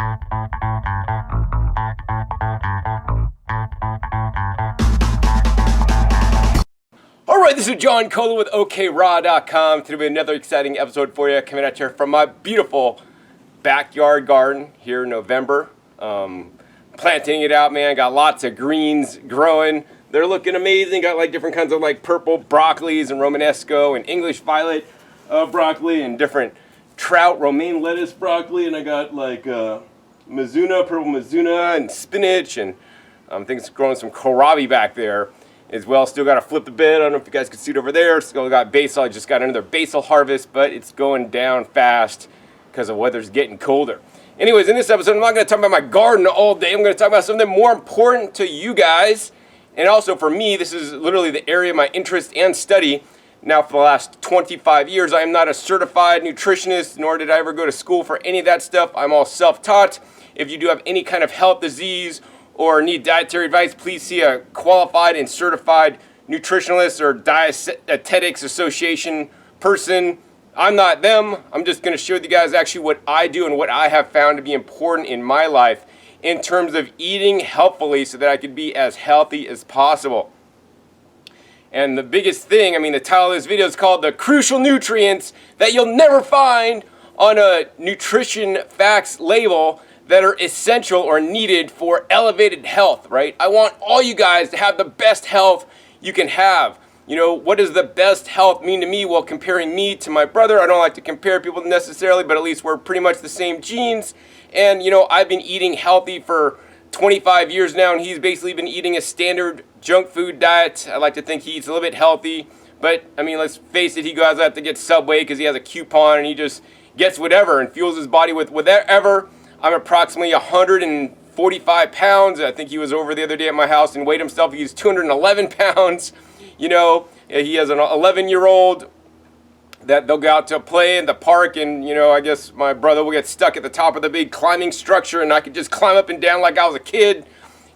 Alright, this is John Kohler with OKRaw.com. Today we have another exciting episode for you, coming at you from my beautiful backyard garden here in November. Planting it out, man. Got lots of greens growing. They're looking amazing. Got like different kinds of like purple broccolis and Romanesco and English violet broccoli and different trout, romaine lettuce broccoli. And I got like Mizuna, purple Mizuna and spinach. And I think it's growing some kohlrabi back there as well. Still got to flip the bed. I don't know if you guys can see it over there. Still got basil. I just got another basil harvest, but it's going down fast because the weather's getting colder. Anyways, in this episode, I'm not going to talk about my garden all day. I'm going to talk about something more important to you guys. And also for me, this is literally the area of my interest and study. Now, for the last 25 years, I am not a certified nutritionist, nor did I ever go to school for any of that stuff. I'm all self-taught. If you do have any kind of health disease or need dietary advice, please see a qualified and certified nutritionalist or dietetics association person. I'm not them. I'm just going to show you guys actually what I do and what I have found to be important in my life in terms of eating healthfully so that I could be as healthy as possible. And the biggest thing, I mean, the title of this video is called The Crucial Nutrients That You'll Never Find on a Nutrition Facts Label that are essential or needed for elevated health, right? I want all you guys to have the best health you can have. You know, what does the best health mean to me? Well, comparing me to my brother, I don't like to compare people necessarily, but at least we're pretty much the same genes. And, you know, I've been eating healthy for 25 years now, and he's basically been eating a standard junk food diet. I like to think he eats a little bit healthy, but, I mean, let's face it, he goes out to get Subway because he has a coupon, and he just gets whatever and fuels his body with whatever. I'm approximately 145 pounds. I think he was over the other day at my house and weighed himself. He's 211 pounds. You know, he has an 11-year-old that they'll go out to play in the park, and, you know, I guess my brother will get stuck at the top of the big climbing structure, and I could just climb up and down like I was a kid.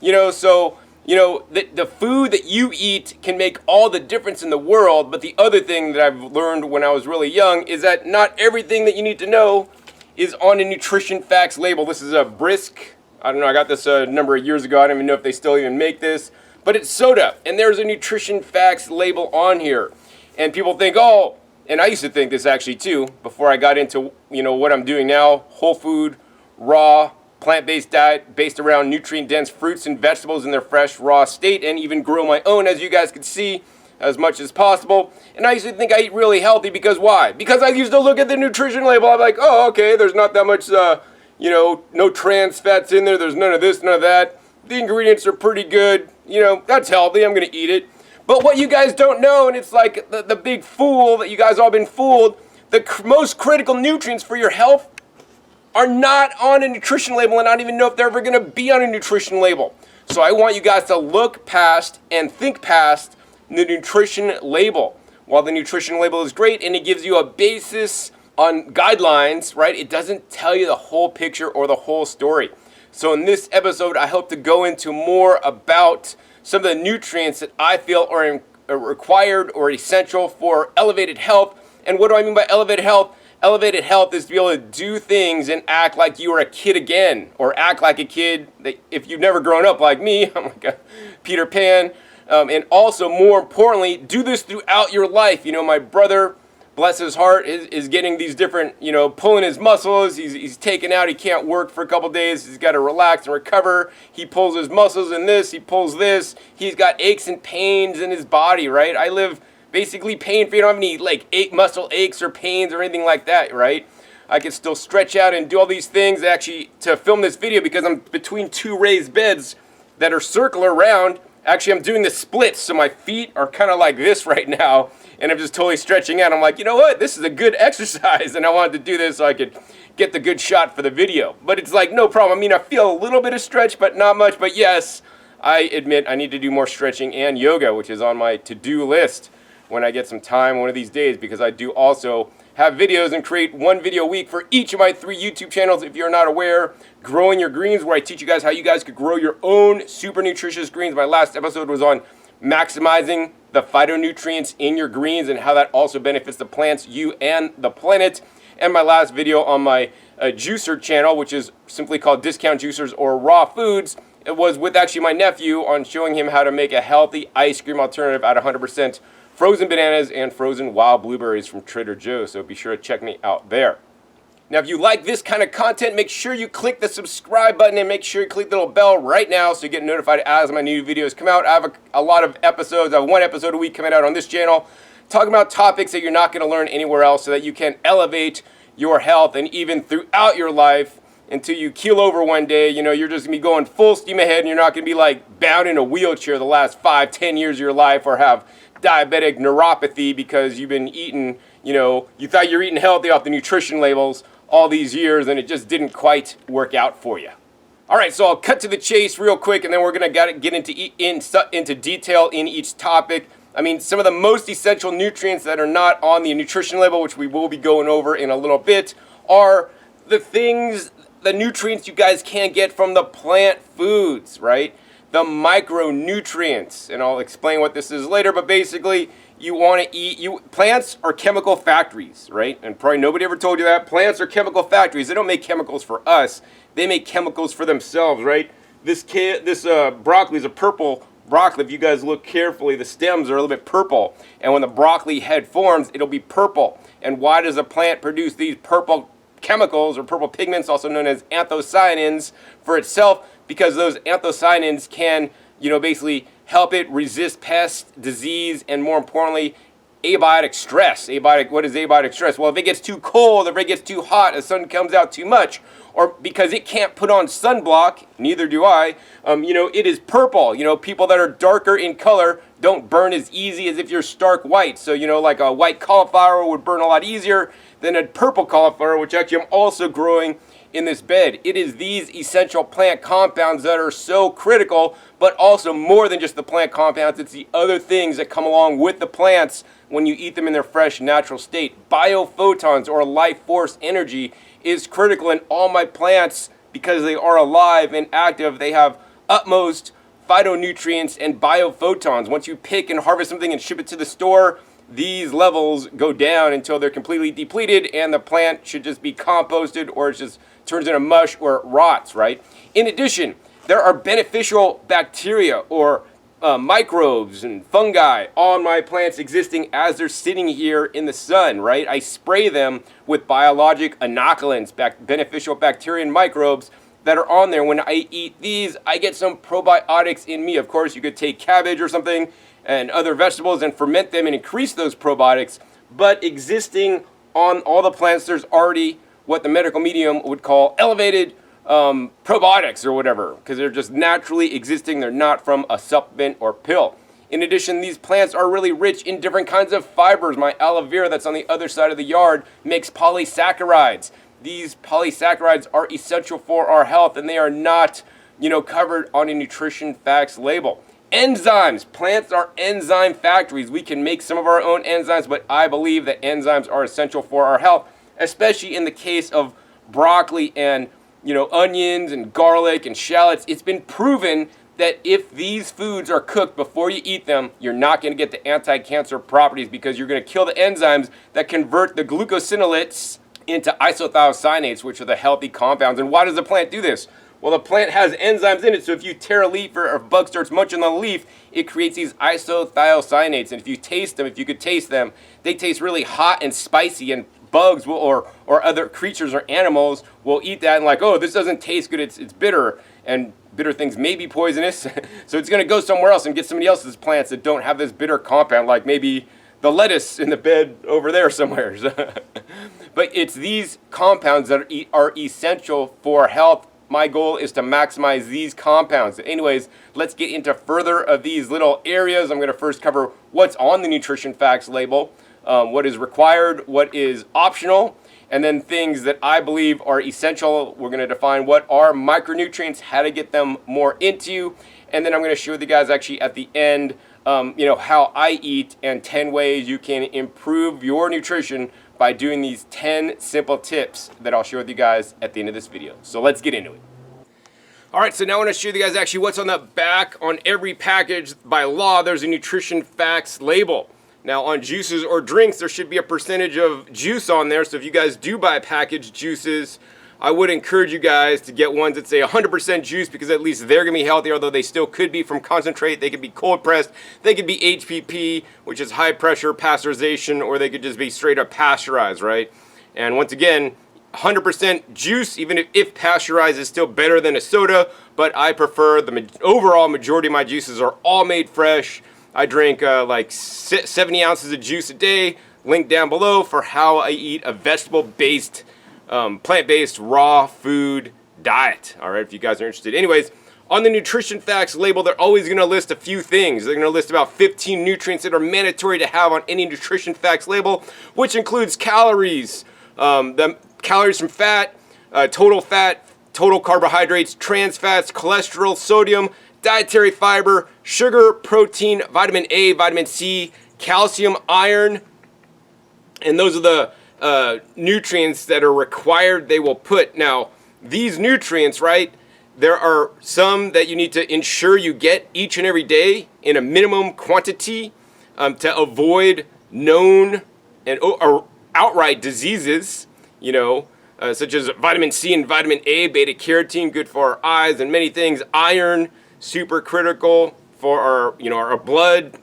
You know, so, you know, the food that you eat can make all the difference in the world, but the other thing that I've learned when I was really young is that not everything that you need to know is on a nutrition facts label. This is a Brisk. I don't know, I got this a number of years ago. I don't even know if they still even make this. But it's soda, and there's a nutrition facts label on here. And people think, oh, and I used to think this actually too, before I got into, you know, what I'm doing now, whole food, raw, plant-based diet based around nutrient-dense fruits and vegetables in their fresh, raw state, and even grow my own, as you guys can see, as much as possible. And I used to think I eat really healthy because why? Because I used to look at the nutrition label, I'm like, oh, okay, there's not that much, you know, no trans fats in there, there's none of this, none of that. The ingredients are pretty good, you know, that's healthy, I'm gonna eat it. But what you guys don't know, and it's like the big fool that you guys all been fooled, the most critical nutrients for your health are not on a nutrition label, and I don't even know if they're ever gonna be on a nutrition label. So I want you guys to look past and think past the nutrition label. While the nutrition label is great and it gives you a basis on guidelines, right, it doesn't tell you the whole picture or the whole story. So in this episode, I hope to go into more about some of the nutrients that I feel are required or essential for elevated health. And what do I mean by elevated health? Elevated health is to be able to do things and act like you are a kid again, or act like a kid that if you've never grown up like me, I'm like a Peter Pan. And also, more importantly, do this throughout your life. You know, my brother, bless his heart, is getting these different, you know, pulling his muscles. He's taken out. He can't work for a couple days. He's got to relax and recover. He pulls his muscles in this. He pulls this. He's got aches and pains in his body, right? I live basically pain-free. I don't have any, like, muscle aches or pains or anything like that, right? I can still stretch out and do all these things actually to film this video because I'm between two raised beds that are circular around. Actually, I'm doing the splits, so my feet are kind of like this right now, and I'm just totally stretching out. I'm like, you know what? This is a good exercise, and I wanted to do this so I could get the good shot for the video. But it's like, no problem. I mean, I feel a little bit of stretch, but not much. But yes, I admit I need to do more stretching and yoga, which is on my to-do list when I get some time one of these days, because I do also have videos and create one video a week for each of my 3 YouTube channels. If you're not aware, Growing Your Greens, where I teach you guys how you guys could grow your own super nutritious greens. My last episode was on maximizing the phytonutrients in your greens and how that also benefits the plants, you, and the planet. And my last video on my juicer channel, which is simply called Discount Juicers or Raw Foods. It was with actually my nephew on showing him how to make a healthy ice cream alternative out of 100% frozen bananas and frozen wild blueberries from Trader Joe's. So be sure to check me out there. Now, if you like this kind of content, make sure you click the subscribe button and make sure you click the little bell right now so you get notified as my new videos come out. I have a lot of episodes. I have one episode a week coming out on this channel talking about topics that you're not going to learn anywhere else so that you can elevate your health and even throughout your life until you keel over one day. You know, you're just going to be going full steam ahead and you're not going to be like bound in a wheelchair the last 5-10 years of your life or have diabetic neuropathy because you've been eating, you know, you thought you were eating healthy off the nutrition labels all these years and it just didn't quite work out for you. All right, so I'll cut to the chase real quick and then we're going to get into detail in each topic. I mean, some of the most essential nutrients that are not on the nutrition label, which we will be going over in a little bit, are the nutrients you guys can't get from the plant foods, right? The micronutrients, and I'll explain what this is later, but basically you want to eat, plants are chemical factories, right? And probably nobody ever told you that. Plants are chemical factories. They don't make chemicals for us. They make chemicals for themselves, right? This broccoli is a purple broccoli. If you guys look carefully, the stems are a little bit purple. And when the broccoli head forms, it'll be purple. And why does a plant produce these purple chemicals or purple pigments, also known as anthocyanins, for itself? Because those anthocyanins can, you know, basically help it resist pest, disease, and more importantly, abiotic stress. What is abiotic stress? Well, if it gets too cold, if it gets too hot, the sun comes out too much, or because it can't put on sunblock, neither do I, you know, it is purple. You know, people that are darker in color don't burn as easy as if you're stark white. So, you know, like a white cauliflower would burn a lot easier than a purple cauliflower, which actually I'm also growing in this bed. It is these essential plant compounds that are so critical, but also more than just the plant compounds. It's the other things that come along with the plants when you eat them in their fresh, natural state. Biophotons, or life force energy, is critical in all my plants because they are alive and active. They have utmost phytonutrients and biophotons. Once you pick and harvest something and ship it to the store, these levels go down until they're completely depleted and the plant should just be composted or it just turns into mush or it rots, right? In addition, there are beneficial bacteria or microbes and fungi on my plants existing as they're sitting here in the sun, right? I spray them with biologic inoculants, beneficial bacteria and microbes that are on there. When I eat these, I get some probiotics in me. Of course, you could take cabbage or something and other vegetables and ferment them and increase those probiotics, but existing on all the plants, there's already what the medical medium would call elevated probiotics or whatever, because they're just naturally existing. They're not from a supplement or pill. In addition, these plants are really rich in different kinds of fibers. My aloe vera that's on the other side of the yard makes polysaccharides. These polysaccharides are essential for our health and they are not, you know, covered on a nutrition facts label. Enzymes. Plants are enzyme factories. We can make some of our own enzymes, but I believe that enzymes are essential for our health, especially in the case of broccoli and, you know, onions and garlic and shallots. It's been proven that if these foods are cooked before you eat them, you're not going to get the anti-cancer properties because you're going to kill the enzymes that convert the glucosinolates into isothiocyanates, which are the healthy compounds. And why does the plant do this? Well, the plant has enzymes in it, so if you tear a leaf or a bug starts munching on the leaf, it creates these isothiocyanates. And if you taste them, if you could taste them, they taste really hot and spicy, and bugs will, or other creatures or animals will eat that and like, oh, this doesn't taste good, it's bitter, and bitter things may be poisonous, so it's going to go somewhere else and get somebody else's plants that don't have this bitter compound, like maybe the lettuce in the bed over there somewhere. But it's these compounds that are essential for health. My goal is to maximize these compounds. Anyways, let's get into further of these little areas. I'm going to first cover what's on the nutrition facts label, what is required, what is optional, and then things that I believe are essential. We're going to define what are micronutrients, how to get them more into you, and then I'm going to show you guys actually at the end, you know, how I eat and 10 ways you can improve your nutrition by doing these 10 simple tips that I'll share with you guys at the end of this video. So let's get into it. All right, so now I want to show you guys actually what's on the back. On every package, by law, there's a nutrition facts label. Now on juices or drinks, there should be a percentage of juice on there. So if you guys do buy packaged juices, I would encourage you guys to get ones that say 100% juice, because at least they're going to be healthy, although they still could be from concentrate. They could be cold pressed. They could be HPP, which is high pressure pasteurization, or they could just be straight up pasteurized, right? And once again, 100% juice, even if pasteurized, is still better than a soda, but I prefer the overall majority of my juices are all made fresh. I drink like 70 ounces of juice a day. Link down below for how I eat a vegetable-based, plant-based, raw food diet. All right, if you guys are interested. Anyways, on the nutrition facts label, they're always going to list a few things. They're going to list about 15 nutrients that are mandatory to have on any nutrition facts label, which includes calories, the calories from fat, total carbohydrates, trans fats, cholesterol, sodium, dietary fiber, sugar, protein, vitamin A, vitamin C, calcium, iron, and those are the nutrients that are required they will put. Now, these nutrients, right, there are some that you need to ensure you get each and every day in a minimum quantity to avoid known and or outright diseases, you know, such as vitamin C and vitamin A, beta carotene, good for our eyes and many things. Iron, super critical for our, you know, our blood.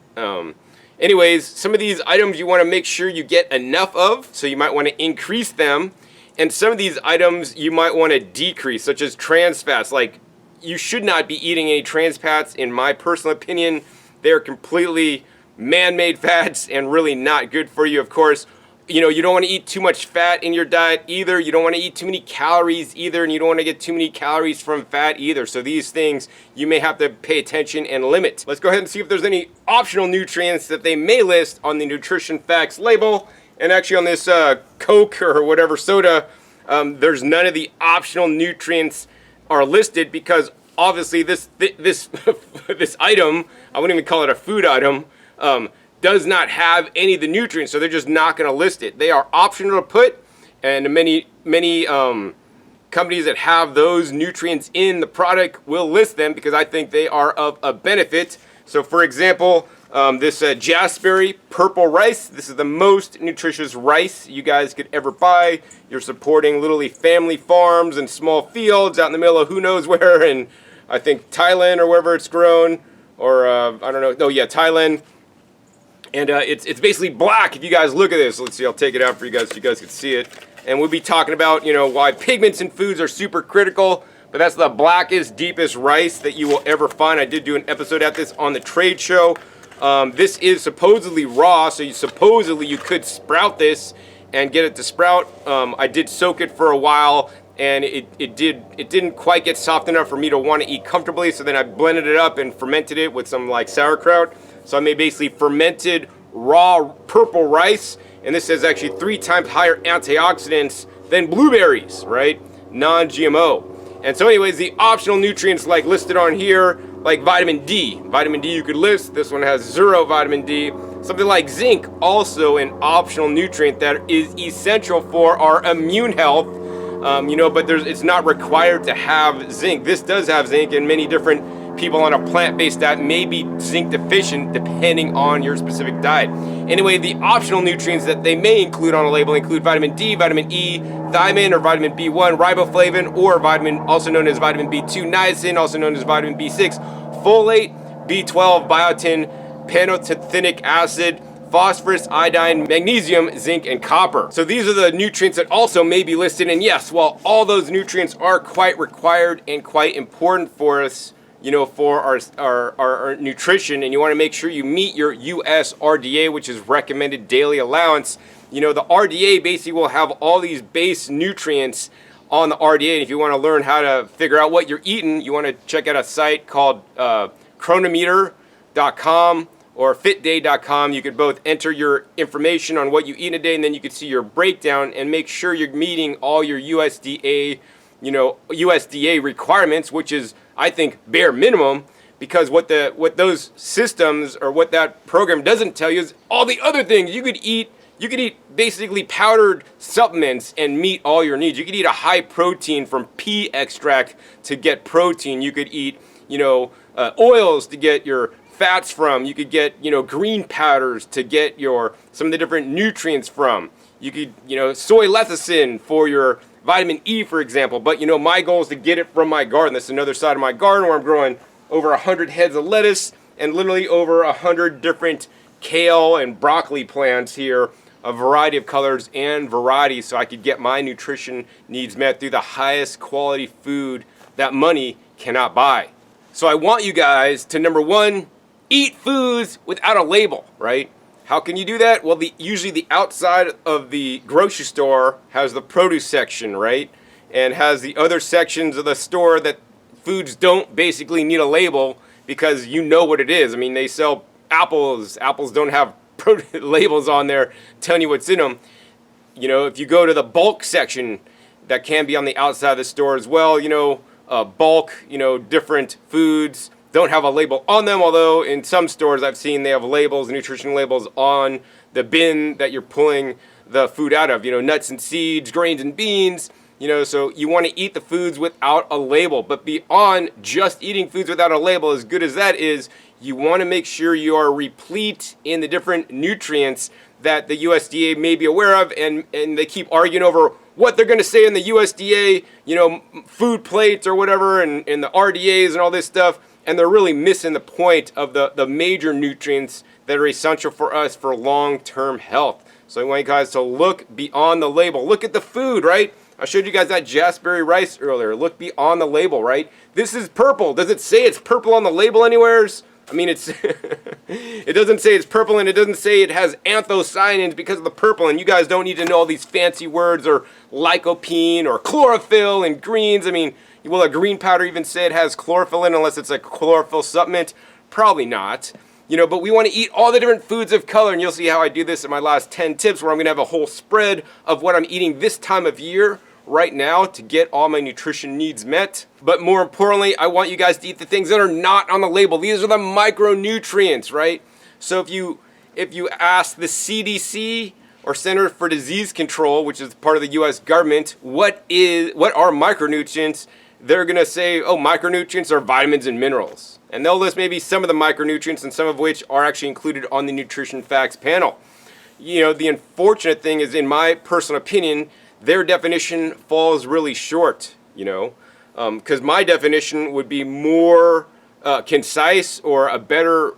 Anyways, some of these items you want to make sure you get enough of, so you might want to increase them. And some of these items you might want to decrease, such as trans fats. Like, you should not be eating any trans fats, in my personal opinion. They're completely man-made fats and really not good for you, of course. You know, you don't want to eat too much fat in your diet either. You don't want to eat too many calories either, and you don't want to get too many calories from fat either. So these things you may have to pay attention and limit. Let's go ahead and see if there's any optional nutrients that they may list on the nutrition facts label. And actually on this Coke or whatever soda, there's none of the optional nutrients are listed, because obviously this this item, I wouldn't even call it a food item, does not have any of the nutrients, so they're just not going to list it. They are optional to put, and many companies that have those nutrients in the product will list them, because I think they are of a benefit. So for example, this Jaspberry purple rice, this is the most nutritious rice you guys could ever buy. You're supporting literally family farms and small fields out in the middle of who knows where, in I think Thailand or wherever it's grown, or I don't know, no, yeah, Thailand. And it's basically black. If you guys look at this, let's see, I'll take it out for you guys so you guys can see it. And we'll be talking about, you know, why pigments in foods are super critical. But that's the blackest, deepest rice that you will ever find. I did do an episode at this on the trade show. This is supposedly raw, so supposedly you could sprout this and get it to sprout. I did soak it for a while, and it didn't quite get soft enough for me to want to eat comfortably. So then I blended it up and fermented it with some like sauerkraut. So I made basically fermented raw purple rice, and this has actually 3 times higher antioxidants than blueberries, right? Non-GMO. And so anyways, the optional nutrients like listed on here, like vitamin D. Vitamin D you could list. This one has 0 vitamin D. Something like zinc, also an optional nutrient that is essential for our immune health. You know, but it's not required to have zinc. This does have zinc, and many different people on a plant-based diet may be zinc deficient depending on your specific diet. Anyway, the optional nutrients that they may include on a label include vitamin D, vitamin E, thiamine or vitamin B1, riboflavin or vitamin, also known as vitamin B2, niacin, also known as vitamin B6, folate, B12, biotin, pantothenic acid, phosphorus, iodine, magnesium, zinc, and copper. So these are the nutrients that also may be listed. And yes, while all those nutrients are quite required and quite important for us, you know, for our nutrition, and you want to make sure you meet your US RDA, which is recommended daily allowance. You know, the RDA basically will have all these base nutrients on the RDA. And if you want to learn how to figure out what you're eating, you want to check out a site called chronometer.com or fitday.com. You could both enter your information on what you eat in a day, and then you can see your breakdown and make sure you're meeting all your USDA, you know, USDA requirements, which is, I think, bare minimum, because what those systems or what that program doesn't tell you is all the other things you could eat. You could eat basically powdered supplements and meet all your needs. You could eat a high protein from pea extract to get protein. You could eat, you know, oils to get your fats from. You could get, you know, green powders to get some of the different nutrients from. You could, you know, soy lecithin for your vitamin E, for example. But you know, my goal is to get it from my garden. This is another side of my garden where I'm growing over 100 heads of lettuce and literally over 100 different kale and broccoli plants here, a variety of colors and varieties, so I could get my nutrition needs met through the highest quality food that money cannot buy. So I want you guys to, number one, eat foods without a label, right? How can you do that? Well, usually the outside of the grocery store has the produce section, right? And has the other sections of the store that foods don't basically need a label because you know what it is. I mean, they sell apples. Apples don't have labels on there telling you what's in them. You know, if you go to the bulk section, that can be on the outside of the store as well. You know, bulk, you know, different foods don't have a label on them, although in some stores I've seen they have labels, nutrition labels on the bin that you're pulling the food out of. You know, nuts and seeds, grains and beans. You know, so you want to eat the foods without a label. But beyond just eating foods without a label, as good as that is, you want to make sure you are replete in the different nutrients that the USDA may be aware of, and they keep arguing over what they're going to say in the USDA, you know, food plates or whatever, and the RDAs and all this stuff, and they're really missing the point of the major nutrients that are essential for us for long-term health. So I want you guys to look beyond the label. Look at the food, right? I showed you guys that jaspberry rice earlier. Look beyond the label, right? This is purple. Does it say it's purple on the label anywheres? I mean, it's it doesn't say it's purple, and it doesn't say it has anthocyanins because of the purple, and you guys don't need to know all these fancy words or lycopene or chlorophyll and greens. I mean, will a green powder even say it has chlorophyll in unless it's a chlorophyll supplement? Probably not. You know, but we want to eat all the different foods of color, and you'll see how I do this in my last 10 tips, where I'm going to have a whole spread of what I'm eating this time of year right now to get all my nutrition needs met. But more importantly, I want you guys to eat the things that are not on the label. These are the micronutrients, right? So if you ask the CDC or Center for Disease Control, which is part of the US government, what are micronutrients, they're going to say, oh, micronutrients are vitamins and minerals. And they'll list maybe some of the micronutrients, and some of which are actually included on the nutrition facts panel. You know, the unfortunate thing is, in my personal opinion, their definition falls really short, you know, because my definition would be more concise, or a better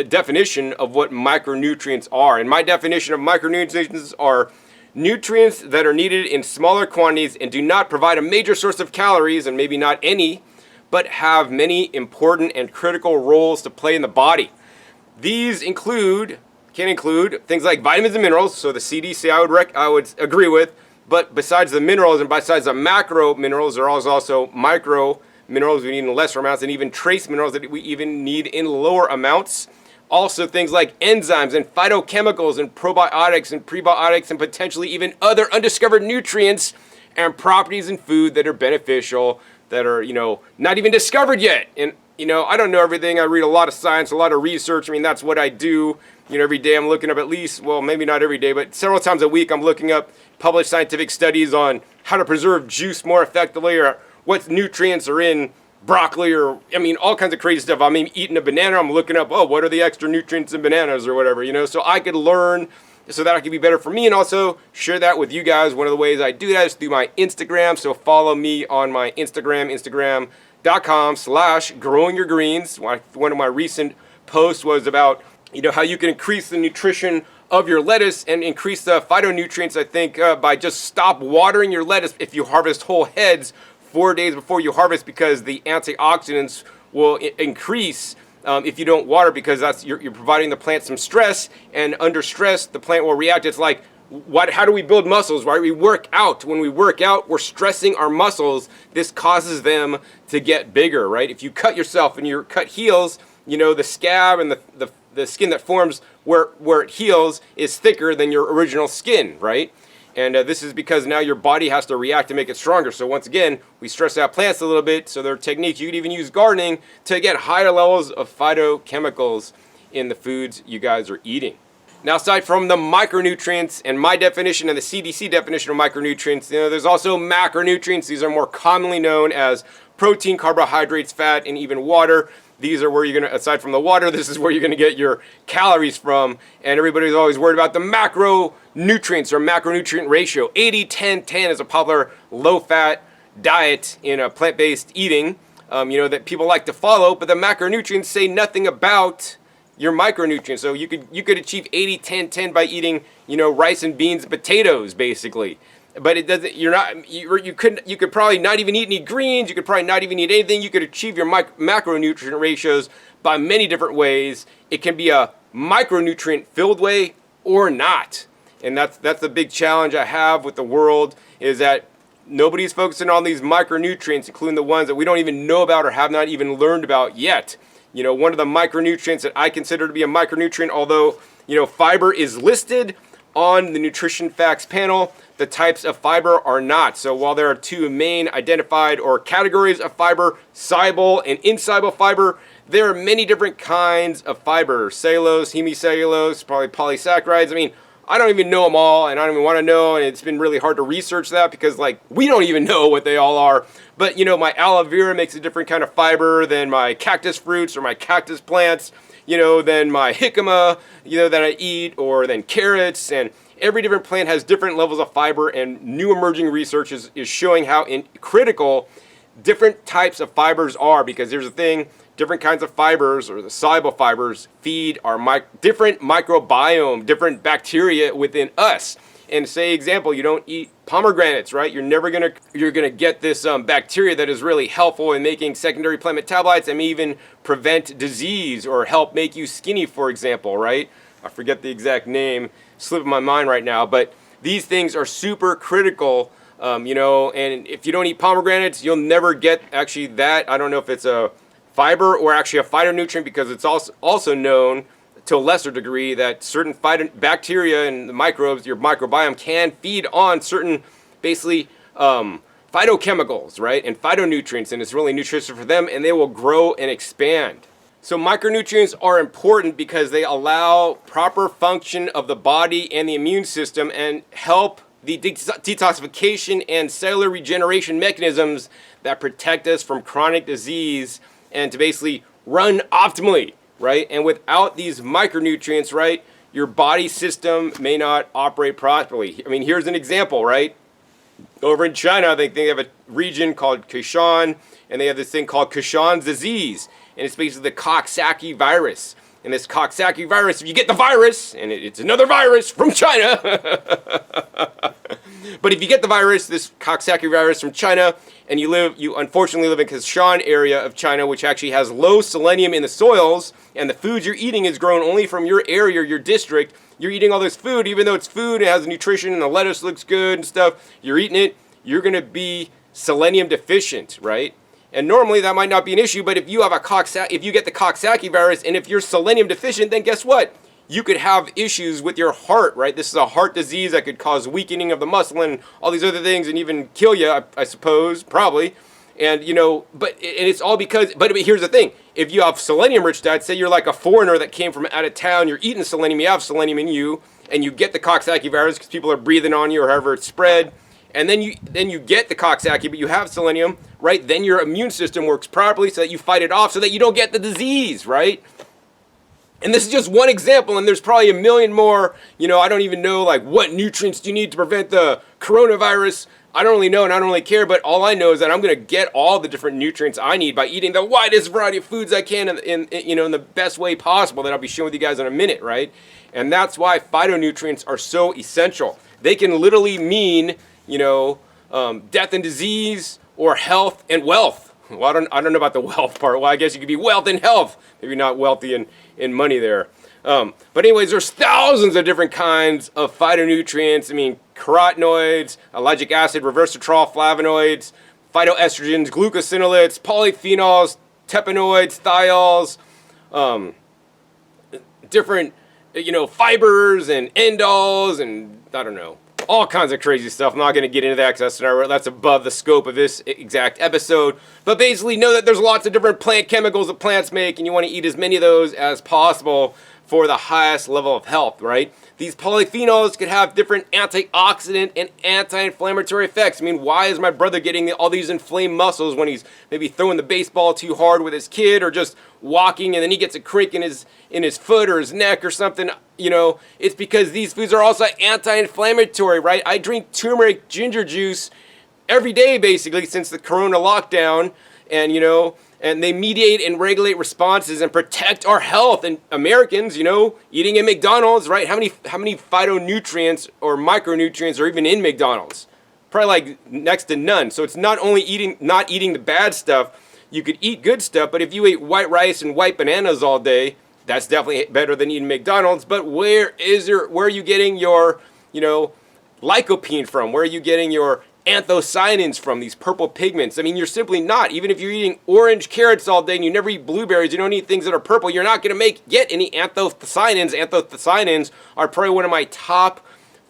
definition of what micronutrients are. And my definition of micronutrients are nutrients that are needed in smaller quantities and do not provide a major source of calories, and maybe not any, but have many important and critical roles to play in the body. These can include things like vitamins and minerals, so the CDC I would agree with, but besides the minerals and besides the macro minerals, there are also micro minerals we need in lesser amounts, and even trace minerals that we even need in lower amounts. Also things like enzymes and phytochemicals and probiotics and prebiotics, and potentially even other undiscovered nutrients and properties in food that are beneficial, that are, you know, not even discovered yet. And, you know, I don't know everything. I read a lot of science, a lot of research. I mean, that's what I do. You know, every day I'm looking up at least, well, maybe not every day, but several times a week I'm looking up published scientific studies on how to preserve juice more effectively, or what nutrients are in broccoli, or, I mean, all kinds of crazy stuff. I mean, eating a banana, I'm looking up, oh, what are the extra nutrients in bananas or whatever, you know, so I could learn, so that it can be better for me, and also share that with you guys. One of the ways I do that is through my Instagram, so follow me on my Instagram, instagram.com/growingyourgreens. One of my recent posts was about, you know, how you can increase the nutrition of your lettuce and increase the phytonutrients, I think, by just stop watering your lettuce if you harvest whole heads 4 days before you harvest, because the antioxidants will increase if you don't water, because you're providing the plant some stress, and under stress the plant will react. It's like, how do we build muscles, right? We work out. When we work out, we're stressing our muscles. This causes them to get bigger, right? If you cut yourself and your cut heals, you know, the scab and the skin that forms where it heals is thicker than your original skin, right? And this is because now your body has to react to make it stronger. So once again, we stress out plants a little bit. So there are techniques. You could even use gardening to get higher levels of phytochemicals in the foods you guys are eating. Now, aside from the micronutrients and my definition and the CDC definition of micronutrients, you know, there's also macronutrients. These are more commonly known as protein, carbohydrates, fat, and even water. these are where you're going to, aside from the water, this is where you're going to get your calories from. And everybody's always worried about the macronutrients or macronutrient ratio. 80-10-10 is a popular low-fat diet in a plant-based eating, that people like to follow, but the macronutrients say nothing about your micronutrients. So you could achieve 80-10-10 by eating, rice and beans and potatoes, basically. But it doesn't. You could probably not even eat any greens. You could probably not even eat anything. You could achieve your macronutrient ratios by many different ways. It can be a micronutrient filled way or not. And that's the big challenge I have with the world, is that nobody's focusing on these micronutrients, including the ones that we don't even know about or have not even learned about yet. One of the micronutrients that I consider to be a micronutrient, although fiber is listed on the nutrition facts panel, the types of fiber are not. So while there are two main identified or categories of fiber, soluble and insoluble fiber, there are many different kinds of fiber. Cellulose, hemicellulose, probably polysaccharides. I mean, I don't even know them all, and I don't even want to know, and it's been really hard to research that because, we don't even know what they all are. But, my aloe vera makes a different kind of fiber than my cactus fruits or my cactus plants, than my jicama, that I eat, or than carrots. And every different plant has different levels of fiber, and new emerging research is showing how critical different types of fibers are, because here's the thing, different kinds of fibers, or the soluble fibers, feed our different microbiome, different bacteria within us. And say, example, you don't eat pomegranates, right? You're gonna get this bacteria that is really helpful in making secondary plant metabolites and may even prevent disease or help make you skinny, for example, right? I forget the exact name, slipping my mind right now, but these things are super critical, and if you don't eat pomegranates, you'll never get actually that. I don't know if it's a fiber or actually a phytonutrient, because it's also known to a lesser degree that certain bacteria and the microbes, your microbiome, can feed on certain, basically, phytochemicals, right, and phytonutrients, and it's really nutritious for them, and they will grow and expand. So micronutrients are important because they allow proper function of the body and the immune system and help the detoxification and cellular regeneration mechanisms that protect us from chronic disease and to basically run optimally, right? And without these micronutrients, right, your body system may not operate properly. I mean, here's an example, right? Over in China, I think they have a region called Kishan, and they have this thing called Kishan's disease, and it's basically the Coxsackie virus. And this Coxsackie virus, if you get the virus, and it's another virus from China, but if you get the virus, this Coxsackie virus from China, and you unfortunately live in Kishan area of China, which actually has low selenium in the soils, and the food you're eating is grown only from your area, your district. You're eating all this food, even though it's food, it has nutrition, and the lettuce looks good and stuff. You're eating it, you're going to be selenium deficient, right? And normally that might not be an issue, but if you have if you get the Coxsackie virus, and if you're selenium deficient, then guess what? You could have issues with your heart, right? This is a heart disease that could cause weakening of the muscle and all these other things, and even kill you, I suppose, probably. And but it's all because. But here's the thing: if you have selenium-rich diet, say you're like a foreigner that came from out of town, you're eating selenium, you have selenium in you, and you get the Coxsackie virus because people are breathing on you or however it's spread. And then you get the Coxsackie, but you have selenium, right? Then your immune system works properly so that you fight it off so that you don't get the disease, right? And this is just one example, and there's probably a million more. I don't even know, what nutrients do you need to prevent the coronavirus? I don't really know, and I don't really care, but all I know is that I'm going to get all the different nutrients I need by eating the widest variety of foods I can in the best way possible that I'll be sharing with you guys in a minute, right? And that's why phytonutrients are so essential. They can literally mean death and disease, or health and wealth. Well, I don't know about the wealth part. Well, I guess you could be wealth and health. Maybe not wealthy in money there. But anyways, there's thousands of different kinds of phytonutrients. I mean, carotenoids, ellagic acid, resveratrol, flavonoids, phytoestrogens, glucosinolates, polyphenols, terpenoids, thiols, different, fibers and endols, and I don't know, all kinds of crazy stuff. I'm not going to get into that because that's above the scope of this exact episode. But basically know that there's lots of different plant chemicals that plants make, and you want to eat as many of those as possible. for the highest level of health, right? These polyphenols could have different antioxidant and anti-inflammatory effects. I mean, why is my brother getting all these inflamed muscles when he's maybe throwing the baseball too hard with his kid, or just walking and then he gets a crick in his foot or his neck or something? You know, it's because these foods are also anti-inflammatory, right? I drink turmeric ginger juice every day basically since the corona lockdown, and you know, and they mediate and regulate responses and protect our health. And Americans, you know, eating at McDonald's, right? How many phytonutrients or micronutrients are even in McDonald's? Probably like next to none. So it's not only not eating the bad stuff, you could eat good stuff, but if you ate white rice and white bananas all day, that's definitely better than eating McDonald's. But where are you getting your, you know, lycopene from? Where are you getting your anthocyanins from, these purple pigments? I mean, you're simply not. Even if you're eating orange carrots all day and you never eat blueberries, you don't eat things that are purple, you're not going to get any anthocyanins. Anthocyanins are probably one of my top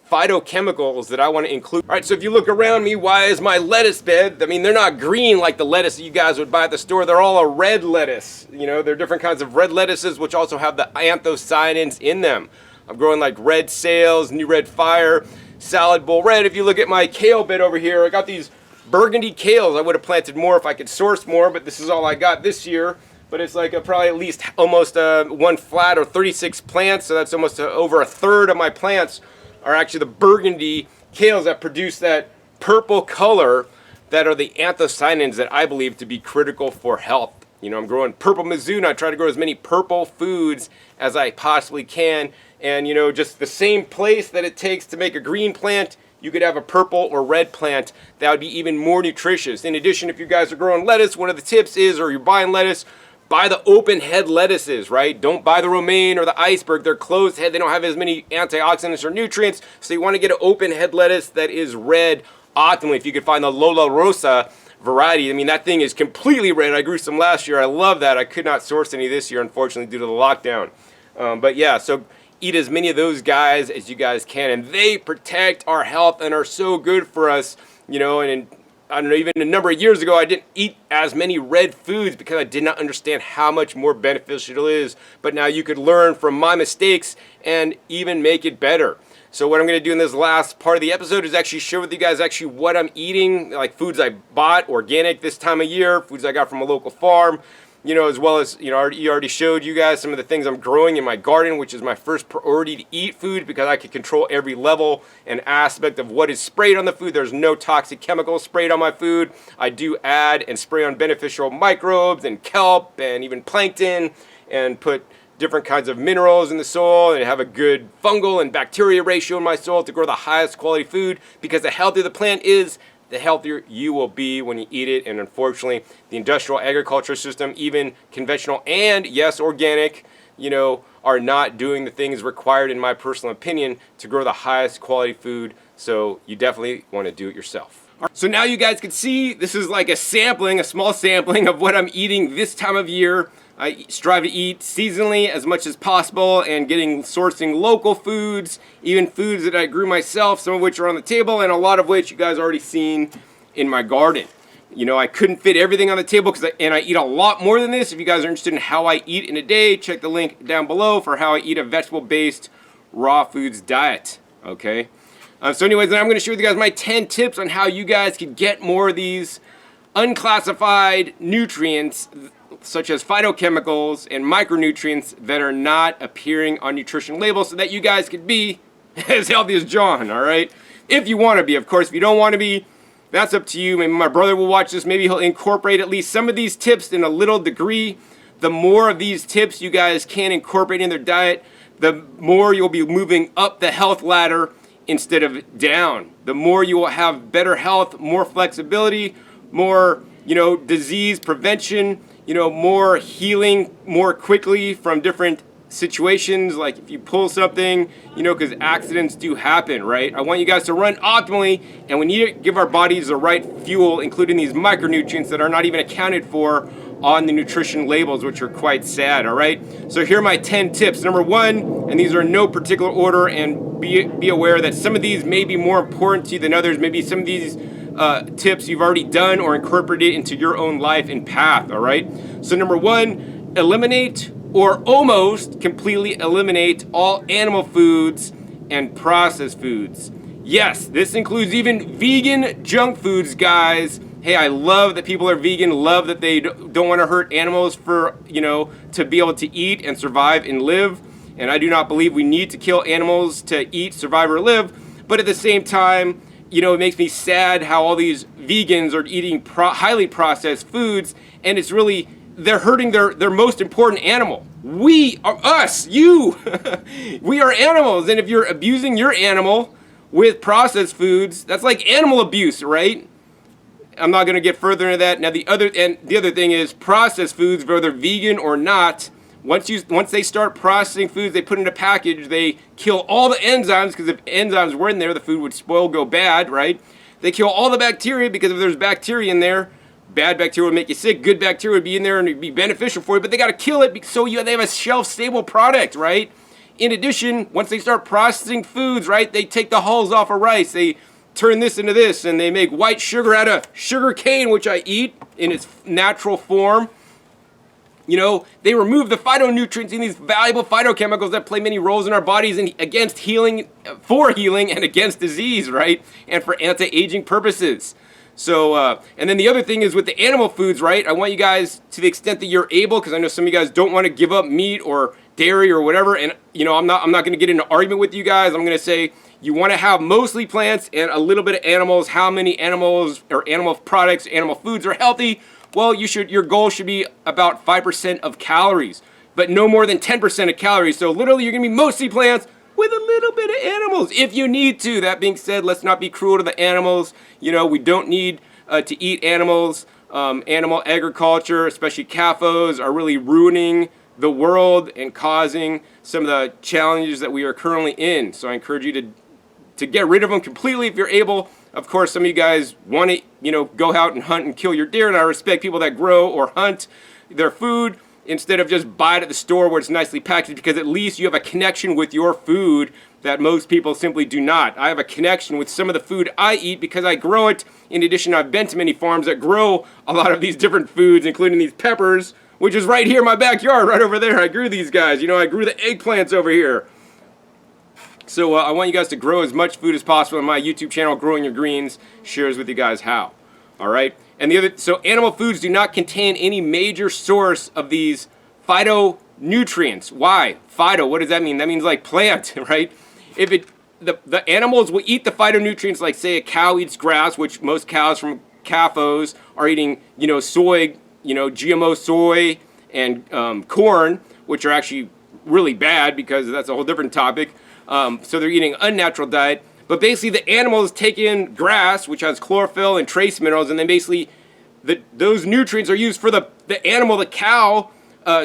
phytochemicals that I want to include. All right, so if you look around me, why is my lettuce bed? I mean, they're not green like the lettuce you guys would buy at the store. They're all a red lettuce. You know, they're different kinds of red lettuces, which also have the anthocyanins in them. I'm growing like red sales, new red fire, salad bowl red. If you look at my kale bed over here, I got these burgundy kales. I would have planted more if I could source more, but this is all I got this year. But it's like probably at least almost one flat or 36 plants, so that's almost over a third of my plants are actually the burgundy kales that produce that purple color that are the anthocyanins that I believe to be critical for health. You know, I'm growing purple Mizuna. I try to grow as many purple foods as I possibly can. And, you know, just the same place that it takes to make a green plant, you could have a purple or red plant that would be even more nutritious. In addition, if you guys are growing lettuce, one of the tips is, or you're buying lettuce, buy the open head lettuces, right? Don't buy the romaine or the iceberg. They're closed head. They don't have as many antioxidants or nutrients. So you want to get an open head lettuce that is red optimally. If you could find the Lola Rosa variety, I mean, that thing is completely red. I grew some last year. I love that. I could not source any this year, unfortunately, due to the lockdown. But yeah, so eat as many of those guys as you guys can. And they protect our health and are so good for us, you know. And I don't know, even a number of years ago, I didn't eat as many red foods because I did not understand how much more beneficial it is. But now you could learn from my mistakes and even make it better. So what I'm going to do in this last part of the episode is actually share with you guys actually what I'm eating, like foods I bought organic this time of year, foods I got from a local farm, you know, as well as, you know, I already showed you guys some of the things I'm growing in my garden, which is my first priority to eat food because I can control every level and aspect of what is sprayed on the food. There's no toxic chemicals sprayed on my food. I do add and spray on beneficial microbes and kelp and even plankton, and put different kinds of minerals in the soil and have a good fungal and bacteria ratio in my soil to grow the highest quality food, because the healthier the plant is, the healthier you will be when you eat it. And unfortunately, the industrial agriculture system, even conventional and yes, organic, you know, are not doing the things required, in my personal opinion, to grow the highest quality food. So you definitely want to do it yourself. So now you guys can see, this is like a sampling, a small sampling of what I'm eating this time of year. I strive to eat seasonally as much as possible, and sourcing local foods, even foods that I grew myself, some of which are on the table and a lot of which you guys already seen in my garden. You know, I couldn't fit everything on the table and I eat a lot more than this. If you guys are interested in how I eat in a day, check the link down below for how I eat a vegetable-based raw foods diet, okay? So anyways, then I'm going to share with you guys my 10 tips on how you guys can get more of these unclassified nutrients, such as phytochemicals and micronutrients, that are not appearing on nutrition labels, so that you guys could be as healthy as John, all right? If you want to be, of course. If you don't want to be, that's up to you. Maybe my brother will watch this. Maybe he'll incorporate at least some of these tips in a little degree. The more of these tips you guys can incorporate in their diet, the more you'll be moving up the health ladder instead of down. The more you will have better health, more flexibility, more, you know, disease prevention, you know, more healing more quickly from different situations, like if you pull something, you know, because accidents do happen, right? I want you guys to run optimally, and we need to give our bodies the right fuel, including these micronutrients that are not even accounted for on the nutrition labels, which are quite sad, all right? So here are my 10 tips. Number 1, and these are in no particular order, and be aware that some of these may be more important to you than others. Maybe some of these tips you've already done or incorporated into your own life and path, all right? So number 1, eliminate or almost completely eliminate all animal foods and processed foods. Yes, this includes even vegan junk foods, guys. Hey, I love that people are vegan, love that they don't want to hurt animals for, to be able to eat and survive and live. And I do not believe we need to kill animals to eat, survive, or live. But at the same time, it makes me sad how all these vegans are eating highly processed foods, and it's really, they're hurting their most important animal. We are us, you. We are animals, and if you're abusing your animal with processed foods, that's like animal abuse, right? I'm not going to get further into that. Now the other thing is processed foods, whether vegan or not. Once they start processing foods, they put in a package, they kill all the enzymes, because if enzymes were in there, the food would spoil, go bad, right? They kill all the bacteria, because if there's bacteria in there, bad bacteria would make you sick, good bacteria would be in there and it'd be beneficial for you, but they got to kill it so they have a shelf-stable product, right? In addition, once they start processing foods, right, they take the hulls off of rice, they turn this into this, and they make white sugar out of sugar cane, which I eat in its natural form. They remove the phytonutrients in these valuable phytochemicals that play many roles in our bodies and for healing and against disease, right? And for anti-aging purposes. So, and then the other thing is with the animal foods, right? I want you guys, to the extent that you're able, because I know some of you guys don't want to give up meat or dairy or whatever, and I'm not going to get into an argument with you guys. I'm going to say you want to have mostly plants and a little bit of animals. How many animals or animal products, animal foods are healthy? Well, your goal should be about 5% of calories, but no more than 10% of calories. So literally you're going to be mostly plants with a little bit of animals if you need to. That being said, let's not be cruel to the animals. We don't need to eat animals. Animal agriculture, especially CAFOs, are really ruining the world and causing some of the challenges that we are currently in. So I encourage you to get rid of them completely if you're able. Of course, some of you guys want to, go out and hunt and kill your deer, and I respect people that grow or hunt their food instead of just buy it at the store where it's nicely packaged, because at least you have a connection with your food that most people simply do not. I have a connection with some of the food I eat because I grow it. In addition, I've been to many farms that grow a lot of these different foods, including these peppers, which is right here in my backyard, right over there. I grew these guys. I grew the eggplants over here. So I want you guys to grow as much food as possible on my YouTube channel, Growing Your Greens, shares with you guys how. All right? And so animal foods do not contain any major source of these phytonutrients. Why? Phyto, what does that mean? That means like plant, right? The animals will eat the phytonutrients, like say a cow eats grass, which most cows from CAFOs are eating, soy, GMO soy and corn, which are actually really bad because that's a whole different topic. So they're eating an unnatural diet. But basically the animals take in grass, which has chlorophyll and trace minerals, and then basically those nutrients are used for the animal, the cow,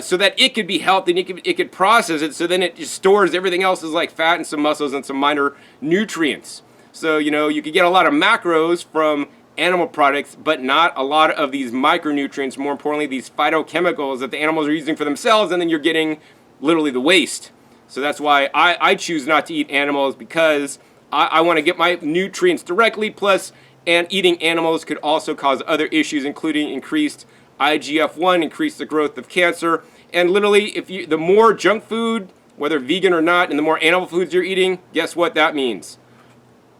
so that it could be healthy and it could process it. So then it just stores everything else as like fat and some muscles and some minor nutrients. So, you could get a lot of macros from animal products, but not a lot of these micronutrients, more importantly, these phytochemicals that the animals are using for themselves, and then you're getting literally the waste. So that's why I choose not to eat animals, because I want to get my nutrients directly, and eating animals could also cause other issues, including increased IGF-1, increase the growth of cancer. And literally, the more junk food, whether vegan or not, and the more animal foods you're eating, guess what that means?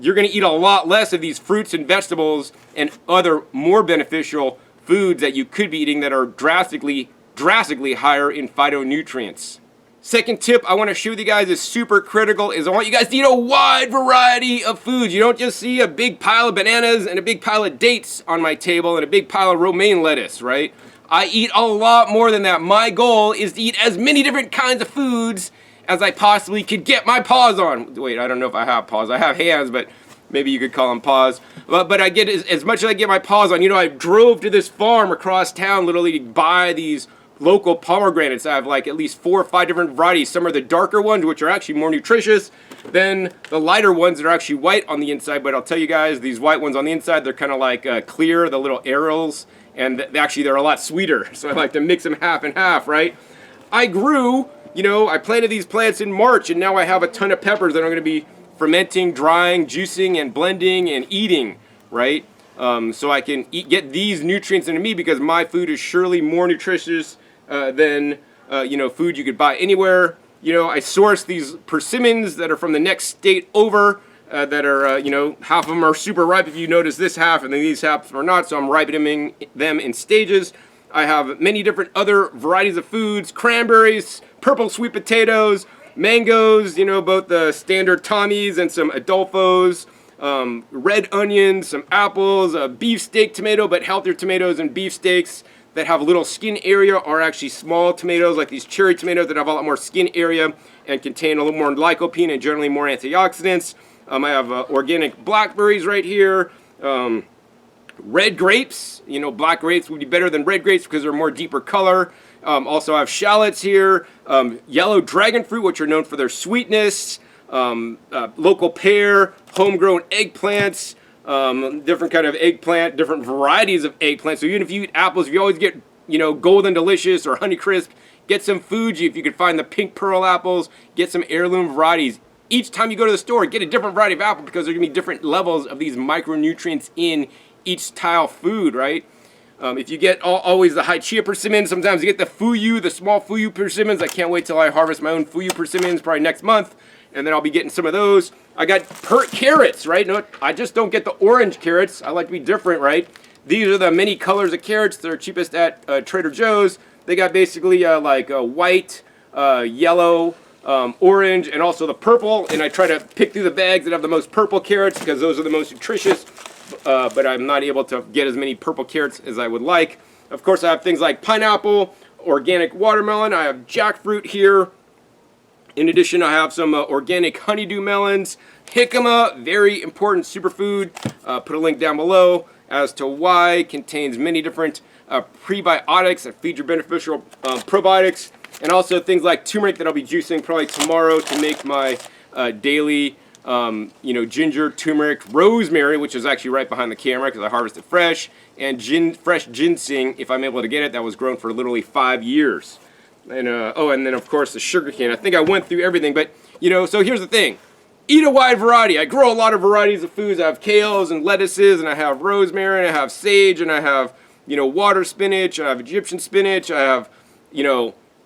You're going to eat a lot less of these fruits and vegetables and other more beneficial foods that you could be eating that are drastically higher in phytonutrients. Second tip I want to share with you guys is super critical, is I want you guys to eat a wide variety of foods. You don't just see a big pile of bananas and a big pile of dates on my table and a big pile of romaine lettuce, right? I eat a lot more than that. My goal is to eat as many different kinds of foods as I possibly could get my paws on. Wait, I don't know if I have paws. I have hands, but maybe you could call them paws. But I get as much as I get my paws on. I drove to this farm across town literally to buy these local pomegranates. I have like at least 4 or 5 different varieties. Some are the darker ones, which are actually more nutritious than the lighter ones that are actually white on the inside. But I'll tell you guys, these white ones on the inside, they're kind of like clear, the little arrows, and actually they're a lot sweeter. So I like to mix them half and half, right? I planted these plants in March, and now I have a ton of peppers that I'm going to be fermenting, drying, juicing, and blending and eating, right? So I can get these nutrients into me, because my food is surely more nutritious than food you could buy anywhere. I source these persimmons that are from the next state over, that are, half of them are super ripe if you notice this half, and then these half are not, so I'm ripening them in stages. I have many different other varieties of foods: cranberries, purple sweet potatoes, mangoes, both the standard Tommies and some Adolfos, red onions, some apples, a beefsteak tomato, but healthier tomatoes and beefsteaks that have little skin area are actually small tomatoes, like these cherry tomatoes that have a lot more skin area and contain a little more lycopene and generally more antioxidants. I have organic blackberries right here. Red grapes, black grapes would be better than red grapes because they're more deeper color. Also I have shallots here, yellow dragon fruit, which are known for their sweetness, local pear, homegrown eggplants, different kind of eggplant, different varieties of eggplant. So even if you eat apples, if you always get, Golden Delicious or Honeycrisp, get some Fuji if you can find the pink pearl apples, get some heirloom varieties. Each time you go to the store, get a different variety of apple because there's going to be different levels of these micronutrients in each style food, right? If you get always the high chia persimmons, sometimes you get the fuyu, the small fuyu persimmons. I can't wait till I harvest my own fuyu persimmons, probably next month, and then I'll be getting some of those. I got carrots, right? No, I just don't get the orange carrots. I like to be different, right? These are the many colors of carrots. They're cheapest at Trader Joe's. They got basically like white, yellow, orange, and also the purple. And I try to pick through the bags that have the most purple carrots because those are the most nutritious. But I'm not able to get as many purple carrots as I would like. Of course, I have things like pineapple, organic watermelon. I have jackfruit here. In addition, I have some organic honeydew melons. Jicama, very important superfood. Put a link down below as to why. Contains many different prebiotics that feed your beneficial probiotics. And also things like turmeric that I'll be juicing probably tomorrow to make my daily ginger, turmeric, rosemary, which is actually right behind the camera because I harvested fresh, and fresh ginseng, if I'm able to get it, that was grown for literally 5 years. And and then of course the sugar cane. I think I went through everything, but so here's the thing. Eat a wide variety. I grow a lot of varieties of foods. I have kales and lettuces, and I have rosemary, and I have sage, and I have, water spinach, and I have Egyptian spinach. I have,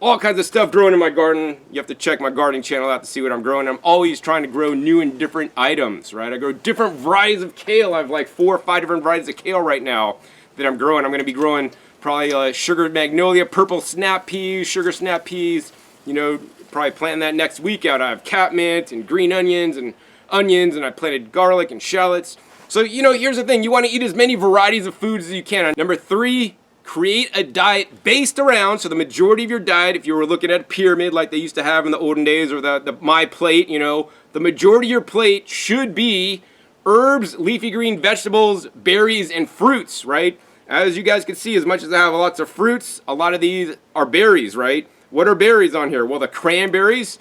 all kinds of stuff growing in my garden. You have to check my gardening channel out to see what I'm growing. I'm always trying to grow new and different items, right? I grow different varieties of kale. I have like 4 or 5 different varieties of kale right now that I'm growing. I'm going to be growing probably sugar magnolia, purple snap peas, sugar snap peas, probably planting that next week out. I have catmint and green onions, and I planted garlic and shallots. So, here's the thing. You want to eat as many varieties of foods as you can. Number 3, create a diet based around, so the majority of your diet, if you were looking at a pyramid like they used to have in the olden days, or the My Plate, the majority of your plate should be herbs, leafy green vegetables, berries, and fruits, right? As you guys can see, as much as I have lots of fruits, a lot of these are berries, right? What are berries on here? Well, the cranberries,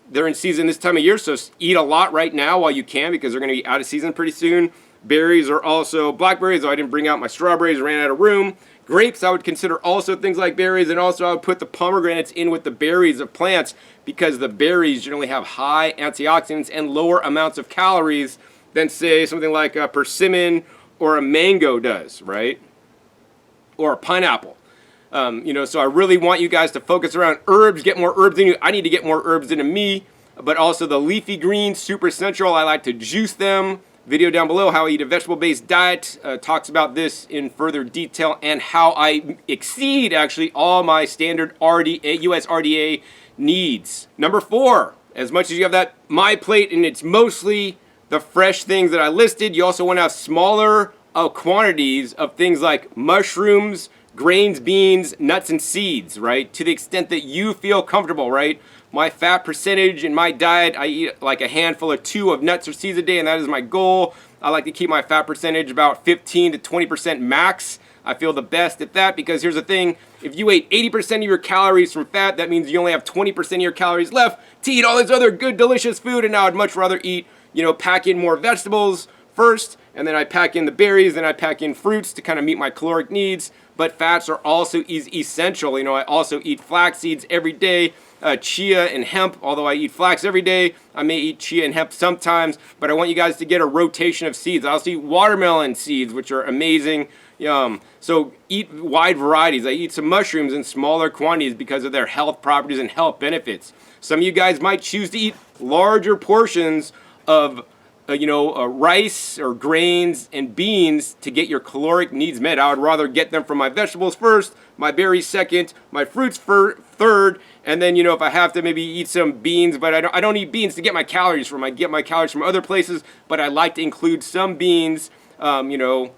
they're in season this time of year, so eat a lot right now while you can because they're going to be out of season pretty soon. Berries are also blackberries, though I didn't bring out my strawberries, ran out of room. Grapes, I would consider also things like berries, and also I would put the pomegranates in with the berries of plants because the berries generally have high antioxidants and lower amounts of calories than, say, something like a persimmon or a mango does, right? Or a pineapple. So I really want you guys to focus around herbs, get more herbs in you. I need to get more herbs into me, but also the leafy greens, super essential. I like to juice them. Video down below, how I eat a vegetable-based diet, talks about this in further detail and how I exceed actually all my standard US RDA needs. Number 4, as much as you have that My Plate and it's mostly the fresh things that I listed, you also want to have smaller quantities of things like mushrooms, grains, beans, nuts, and seeds, right? To the extent that you feel comfortable, right? My fat percentage in my diet, I eat like a handful or 2 of nuts or seeds a day, and that is my goal. I like to keep my fat percentage about 15 to 20% max. I feel the best at that because here's the thing. If you ate 80% of your calories from fat, that means you only have 20% of your calories left to eat all this other good, delicious food, and now I'd much rather eat, pack in more vegetables first, and then I pack in the berries, then I pack in fruits to kind of meet my caloric needs. But fats are also essential. I also eat flax seeds every day, chia and hemp. Although I eat flax every day, I may eat chia and hemp sometimes. But I want you guys to get a rotation of seeds. I also eat watermelon seeds, which are amazing. So eat wide varieties. I eat some mushrooms in smaller quantities because of their health properties and health benefits. Some of you guys might choose to eat larger portions of rice or grains and beans to get your caloric needs met. I would rather get them from my vegetables first, my berries second, my fruits third, and then if I have to maybe eat some beans, but I don't eat beans to get my calories from. I get my calories from other places, but I like to include some beans, to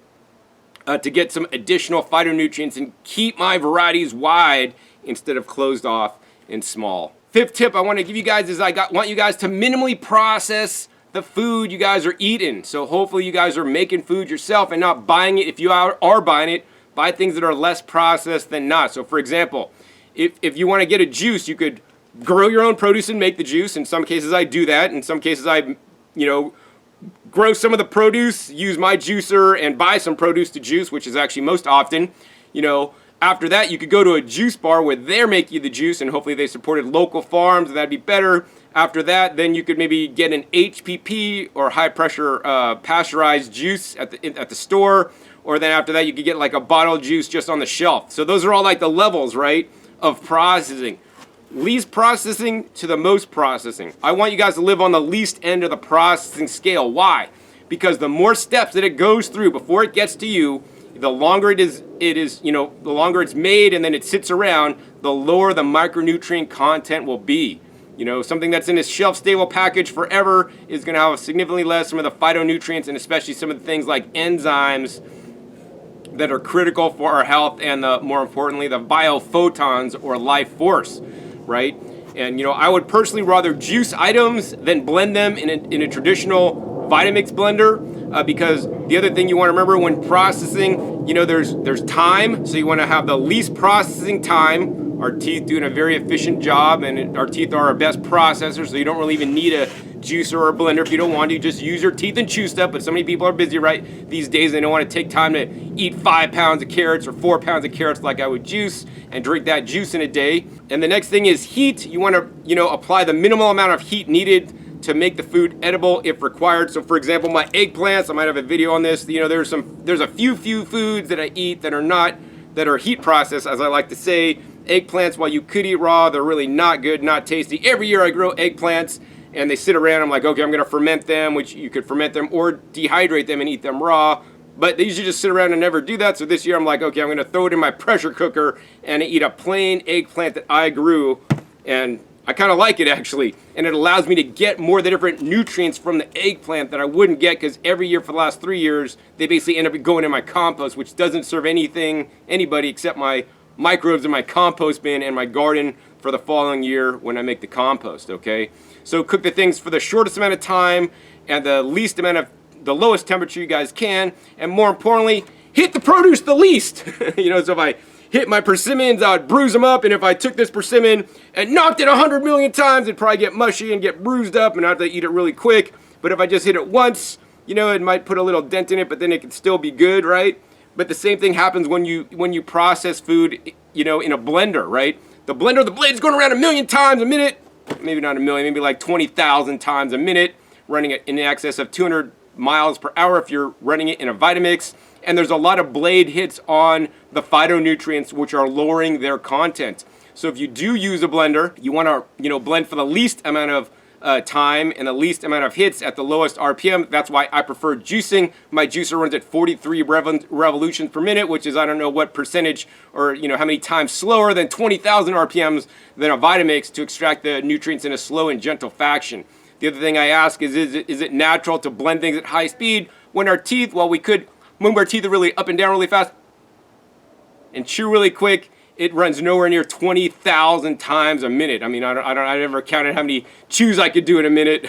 get some additional phytonutrients and keep my varieties wide instead of closed off and small. Fifth tip I want to give you guys is want you guys to minimally process the food you guys are eating. So hopefully you guys are making food yourself and not buying it. If you are buying it, buy things that are less processed than not. So for example, if you want to get a juice, you could grow your own produce and make the juice. In some cases I do that. In some cases I, grow some of the produce, use my juicer and buy some produce to juice, which is actually most often. After that, you could go to a juice bar where they're making the juice, and hopefully they supported local farms, and that'd be better. After that, then you could maybe get an HPP or high pressure pasteurized juice at the store, or then after that you could get like a bottled juice just on the shelf. So those are all like the levels, right, of processing. Least processing to the most processing. I want you guys to live on the least end of the processing scale. Why? Because the more steps that it goes through before it gets to you, the longer it is, the longer it's made and then it sits around, the lower the micronutrient content will be. Something that's in a shelf-stable package forever is going to have significantly less some of the phytonutrients, and especially some of the things like enzymes that are critical for our health, and more importantly, the biophotons or life force, right? And I would personally rather juice items than blend them in a traditional Vitamix blender, because the other thing you want to remember when processing, there's time, so you want to have the least processing time. Our teeth doing a very efficient job, and our teeth are our best processors, so you don't really even need a juicer or a blender if you don't want to. Just use your teeth and chew stuff, but so many people are busy right these days, they don't want to take time to eat 5 pounds of carrots or 4 pounds of carrots like I would juice and drink that juice in a day. And the next thing is heat. You want to apply the minimal amount of heat needed to make the food edible if required. So for example, my eggplants, I might have a video on this. There's a few foods that I eat that are heat processed, as I like to say. Eggplants, while you could eat raw, they're really not good, not tasty. Every year I grow eggplants and they sit around. I'm like, okay, I'm gonna ferment them, which you could ferment them or dehydrate them and eat them raw. But they usually just sit around and never do that. So this year I'm like, okay, I'm gonna throw it in my pressure cooker and eat a plain eggplant that I grew. And I kind of like it actually, and it allows me to get more of the different nutrients from the eggplant that I wouldn't get, because every year for the last 3 years they basically end up going in my compost, which doesn't serve anybody except my microbes in my compost bin and my garden for the following year when I make the compost. Okay, so cook the things for the shortest amount of time and the lowest temperature you guys can, and more importantly, hit the produce the least. So if I hit my persimmons, I would bruise them up, and if I took this persimmon and knocked it 100 million times, it'd probably get mushy and get bruised up, and I'd have to eat it really quick. But if I just hit it once, it might put a little dent in it, but then it could still be good, right? But the same thing happens when you process food, in a blender, right? The blade's going around 1 million times a minute, maybe not 1 million, maybe like 20,000 times a minute, running it in excess of 200 miles per hour if you're running it in a Vitamix. And there's a lot of blade hits on the phytonutrients, which are lowering their content. So if you do use a blender, you want to blend for the least amount of time and the least amount of hits at the lowest RPM. That's why I prefer juicing. My juicer runs at 43 revolutions per minute, which is I don't know what percentage or how many times slower than 20,000 RPMs than a Vitamix to extract the nutrients in a slow and gentle fashion. The other thing I ask is it natural to blend things at high speed when our teeth, when our teeth are really up and down really fast and chew really quick, it runs nowhere near 20,000 times a minute. I mean, I never counted how many chews I could do in a minute,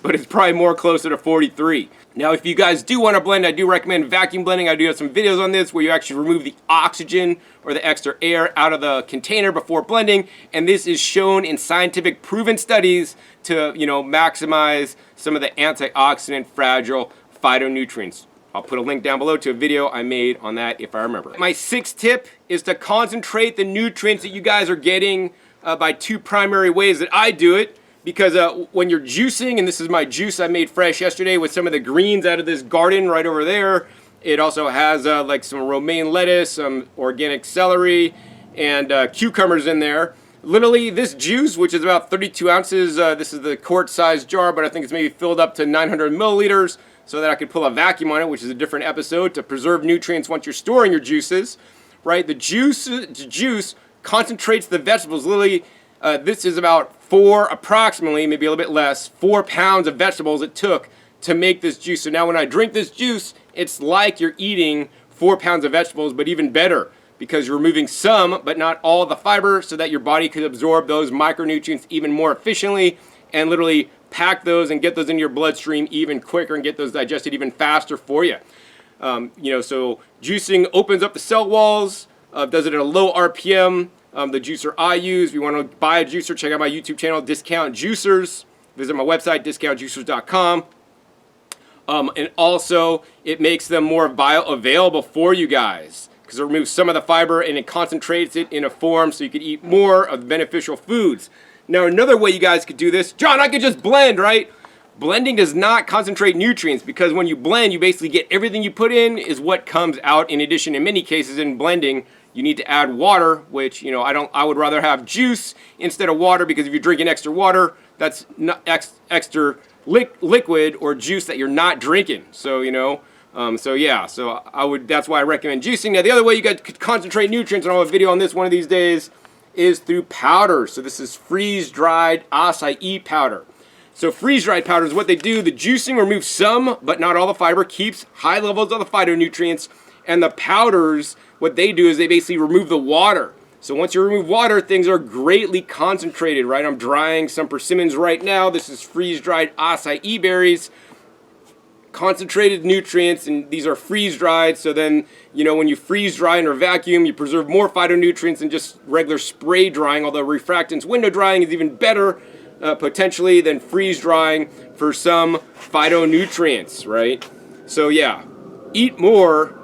but it's probably more closer to 43. Now, if you guys do want to blend, I do recommend vacuum blending. I do have some videos on this where you actually remove the oxygen or the extra air out of the container before blending, and this is shown in scientific proven studies to, maximize some of the antioxidant fragile phytonutrients. I'll put a link down below to a video I made on that if I remember. My sixth tip is to concentrate the nutrients that you guys are getting by 2 primary ways that I do it. Because when you're juicing, and this is my juice I made fresh yesterday with some of the greens out of this garden right over there, It also has like some romaine lettuce, some organic celery, and cucumbers in there. Literally, this juice, which is about 32 ounces, this is the quart-sized jar, but I think it's maybe filled up to 900 milliliters so that I could pull a vacuum on it, which is a different episode, to preserve nutrients once you're storing your juices, right? The juice concentrates the vegetables. Literally, this is about approximately, maybe a little bit less, 4 pounds of vegetables it took to make this juice. So now when I drink this juice, it's like you're eating 4 pounds of vegetables, but even better, because you're removing some, but not all of the fiber, so that your body could absorb those micronutrients even more efficiently and literally pack those and get those into your bloodstream even quicker and get those digested even faster for you. So juicing opens up the cell walls, does it at a low RPM. The juicer I use, if you want to buy a juicer, check out my YouTube channel, Discount Juicers. Visit my website, discountjuicers.com. And also, it makes them more bioavailable for you guys, because it removes some of the fiber and it concentrates it in a form so you can eat more of the beneficial foods. Now, another way you guys could do this, John, I could just blend, right? Blending does not concentrate nutrients, because when you blend, you basically get everything you put in is what comes out. In addition, in many cases in blending, you need to add water, which, I would rather have juice instead of water, because if you're drinking extra water, that's not extra liquid or juice that you're not drinking. So, that's why I recommend juicing. Now, the other way you guys could concentrate nutrients, and I'll have a video on this one of these days, is through powder. So this is freeze-dried acai powder. So freeze-dried powder is what they do. The juicing removes some, but not all the fiber, keeps high levels of the phytonutrients, and the powders, what they do is they basically remove the water. So once you remove water, things are greatly concentrated, right? I'm drying some persimmons right now. This is freeze-dried acai berries, concentrated nutrients, and these are freeze-dried. So then, when you freeze-dry or vacuum, you preserve more phytonutrients than just regular spray drying, although refractants window drying is even better, potentially, than freeze-drying for some phytonutrients, right? So yeah, eat more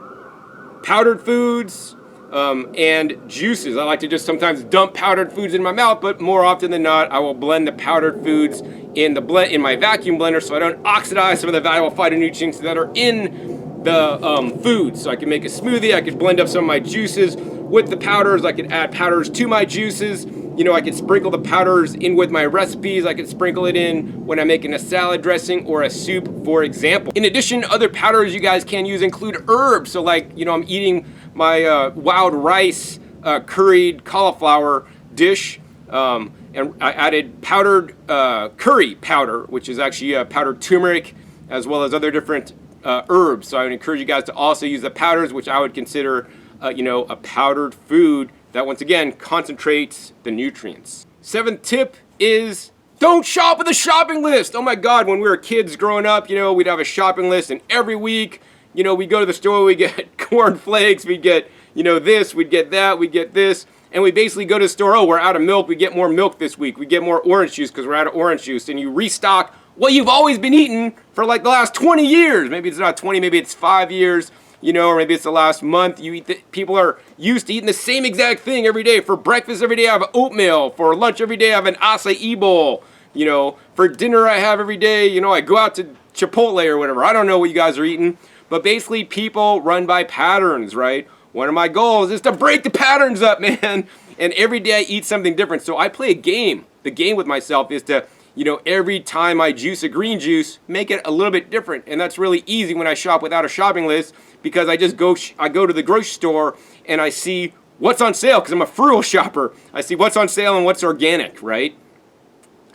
powdered foods, and juices. I like to just sometimes dump powdered foods in my mouth, but more often than not, I will blend the powdered foods in my vacuum blender so I don't oxidize some of the valuable phytonutrients that are in the food. So I can make a smoothie, I could blend up some of my juices with the powders, I could add powders to my juices. I could sprinkle the powders in with my recipes. I could sprinkle it in when I'm making a salad dressing or a soup, for example. In addition, other powders you guys can use include herbs. So like, I'm eating my wild rice curried cauliflower dish, and I added powdered curry powder, which is actually powdered turmeric, as well as other different herbs. So I would encourage you guys to also use the powders, which I would consider a powdered food that, once again, concentrates the nutrients. 7th tip is don't shop with a shopping list. Oh my God, when we were kids growing up, we'd have a shopping list, and every week, we go to the store, we get corn flakes, we get, this, we'd get that, we get this, and we basically go to the store, oh, we're out of milk, we get more milk this week, we get more orange juice because we're out of orange juice, and you restock what you've always been eating for like the last 20 years. Maybe it's not 20, maybe it's 5 years. Or maybe it's the last month. People are used to eating the same exact thing every day. For breakfast every day I have oatmeal. For lunch every day I have an acai bowl. For dinner I have every day, I go out to Chipotle or whatever. I don't know what you guys are eating. But basically people run by patterns, right? One of my goals is to break the patterns up, man. And every day I eat something different. So I play a game. The game with myself is to, every time I juice a green juice, make it a little bit different. And that's really easy when I shop without a shopping list, because I just go to the grocery store and I see what's on sale, because I'm a frugal shopper. I see what's on sale and what's organic, right?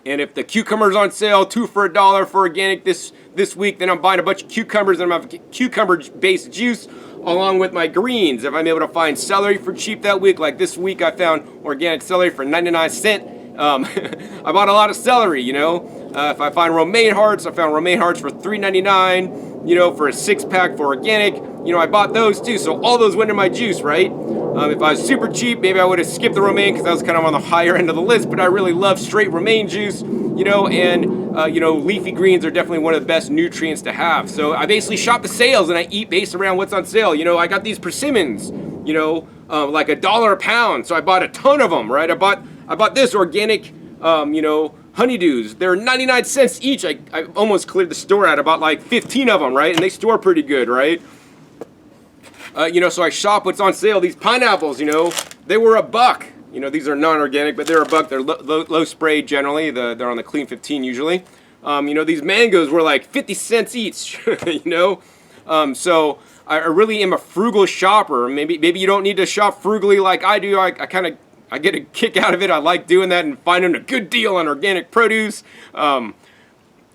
And if the cucumber's on sale, 2 for $1 for organic this week, then I'm buying a bunch of cucumbers and I'm having cucumber-based juice along with my greens. If I'm able to find celery for cheap that week, like this week I found organic celery for 99 cents. I bought a lot of celery, If I find romaine hearts, I found romaine hearts for $3.99, for a 6-pack for organic. I bought those too, so all those went in my juice, right? If I was super cheap, maybe I would have skipped the romaine because that was kind of on the higher end of the list, but I really love straight romaine juice, and leafy greens are definitely one of the best nutrients to have. So I basically shop the sales and I eat based around what's on sale. I got these persimmons, like $1 a pound, so I bought a ton of them, right? I bought this organic, honeydews. They're 99 cents each. I almost cleared the store out. I bought like 15 of them, right? And they store pretty good, right? So I shop what's on sale. These pineapples, they were $1. These are non-organic, but they're $1. They're low spray generally. They're on the Clean 15 usually. These mangoes were like 50 cents each, So I really am a frugal shopper. Maybe you don't need to shop frugally like I do. I get a kick out of it. I like doing that and finding a good deal on organic produce.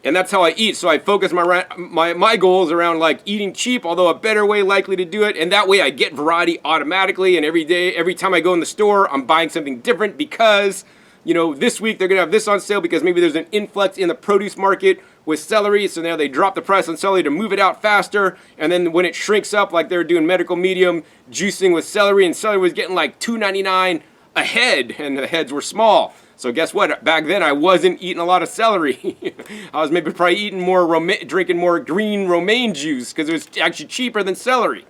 And that's how I eat. So I focus my goals around like eating cheap, although a better way likely to do it. And that way I get variety automatically. And every time I go in the store, I'm buying something different because, this week they're going to have this on sale because maybe there's an influx in the produce market with celery. So now they drop the price on celery to move it out faster. And then when it shrinks up, like they're doing medical medium juicing with celery, and celery was getting like $2.99 a head, and the heads were small. So guess what? Back then I wasn't eating a lot of celery. I was maybe probably eating drinking more green romaine juice because it was actually cheaper than celery.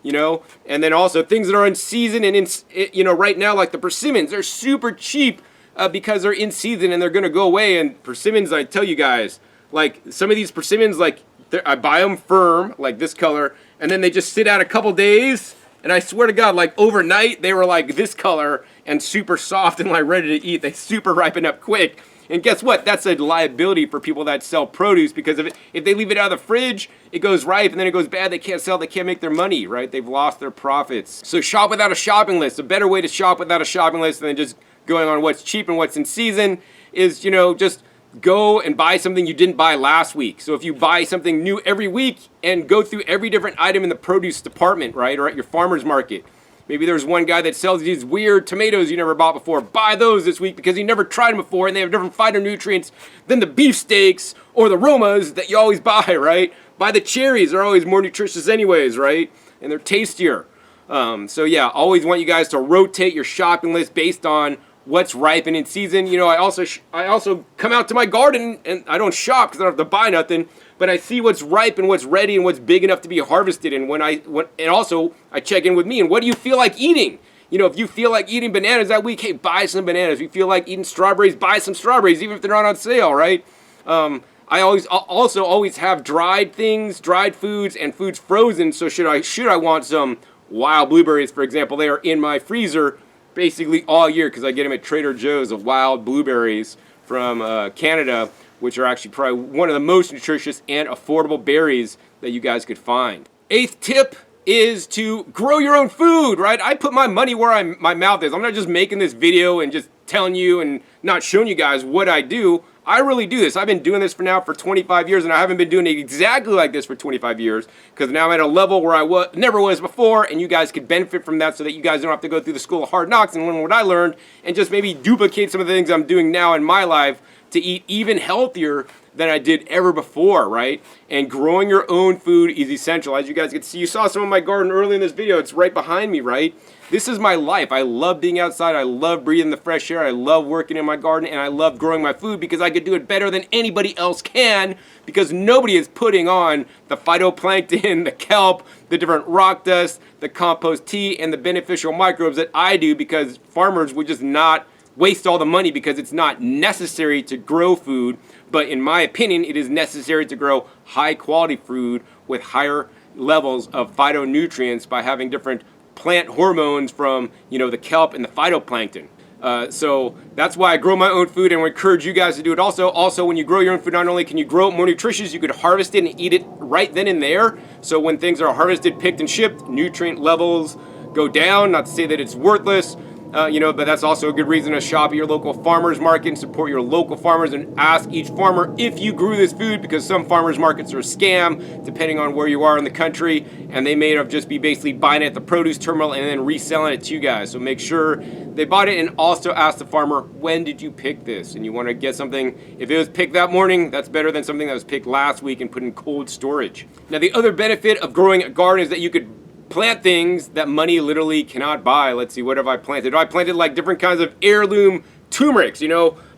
And then also things that are in season and right now, like the persimmons, they're super cheap because they're in season and they're gonna go away. And persimmons, I tell you guys, like some of these persimmons, like I buy them firm, like this color, and then they just sit out a couple days. And I swear to God, like overnight, they were like this color and super soft and like ready to eat. They super ripen up quick. And guess what? That's a liability for people that sell produce because if they leave it out of the fridge, it goes ripe and then it goes bad. They can't sell, they can't make their money, right? They've lost their profits. So shop without a shopping list. A better way to shop without a shopping list than just going on what's cheap and what's in season is, just go and buy something you didn't buy last week. So if you buy something new every week and go through every different item in the produce department, right, or at your farmer's market. Maybe there's one guy that sells these weird tomatoes you never bought before. Buy those this week because you never tried them before and they have different phytonutrients than the beefsteaks or the Romas that you always buy, right? Buy the cherries. They're always more nutritious anyways, right? And they're tastier. So yeah, always want you guys to rotate your shopping list based on what's ripe and in season. I also come out to my garden and I don't shop because I don't have to buy nothing, but I see what's ripe and what's ready and what's big enough to be harvested. And also I check in with me and what do you feel like eating? If you feel like eating bananas that week, hey, buy some bananas. If you feel like eating strawberries, buy some strawberries, even if they're not on sale, right? I always have dried things, dried foods, and foods frozen. So should I want some wild blueberries, for example, they are in my freezer basically all year because I get them at Trader Joe's of wild blueberries from Canada, which are actually probably one of the most nutritious and affordable berries that you guys could find. 8th tip is to grow your own food, right? I put my money where my mouth is. I'm not just making this video and just telling you and not showing you guys what I do. I really do this. I've been doing this for 25 years, and I haven't been doing it exactly like this for 25 years because now I'm at a level where I never was before, and you guys could benefit from that so that you guys don't have to go through the school of hard knocks and learn what I learned and just maybe duplicate some of the things I'm doing now in my life to eat even healthier than I did ever before, right? And growing your own food is essential. As you guys can see, you saw some of my garden early in this video. It's right behind me, right? This is my life. I love being outside. I love breathing the fresh air. I love working in my garden, and I love growing my food because I could do it better than anybody else can because nobody is putting on the phytoplankton, the kelp, the different rock dust, the compost tea, and the beneficial microbes that I do because farmers would just not waste all the money because it's not necessary to grow food. But in my opinion, it is necessary to grow high quality food with higher levels of phytonutrients by having different plant hormones from, the kelp and the phytoplankton. So that's why I grow my own food and would encourage you guys to do it also. When you grow your own food, not only can you grow it more nutritious, you could harvest it and eat it right then and there. So when things are harvested, picked, and shipped, nutrient levels go down. Not to say that it's worthless, but that's also a good reason to shop at your local farmers market and support your local farmers and ask each farmer if you grew this food because some farmers markets are a scam depending on where you are in the country and they may have just be basically buying it at the produce terminal and then reselling it to you guys. So make sure they bought it and also ask the farmer, when did you pick this? And you want to get something, if it was picked that morning, that's better than something that was picked last week and put in cold storage. Now the other benefit of growing a garden is that you could plant things that money literally cannot buy. Let's see, what have I planted? I planted like different kinds of heirloom turmerics.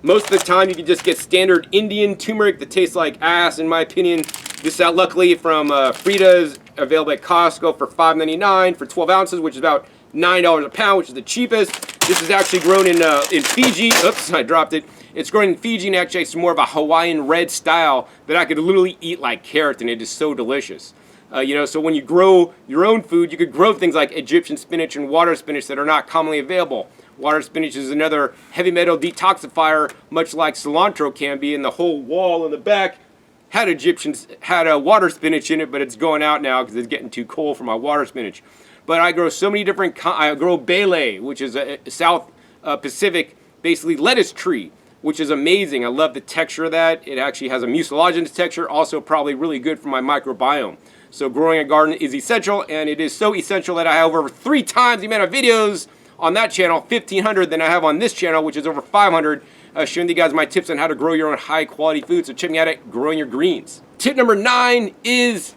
Most of the time you can just get standard Indian turmeric that tastes like ass, in my opinion. This is luckily from Frida's, available at Costco for $5.99 for 12 ounces, which is about $9 a pound, which is the cheapest. This is actually grown in Fiji. Oops, I dropped it. It's grown in Fiji and actually it's more of a Hawaiian red style that I could literally eat like carrots, and it is so delicious. So when you grow your own food, you could grow things like Egyptian spinach and water spinach that are not commonly available. Water spinach is another heavy metal detoxifier, much like cilantro can be, and the whole wall in the back had a water spinach in it, but it's going out now because it's getting too cold for my water spinach. But I grow so many different, I grow Bele, which is a South Pacific, basically lettuce tree, which is amazing. I love the texture of that. It actually has a mucilaginous texture, also probably really good for my microbiome. So growing a garden is essential, and it is so essential that I have over 3 times the amount of videos on that channel, 1,500, than I have on this channel, which is over 500, showing you guys my tips on how to grow your own high-quality food. So check me out at Growing Your Greens. Tip number 9 is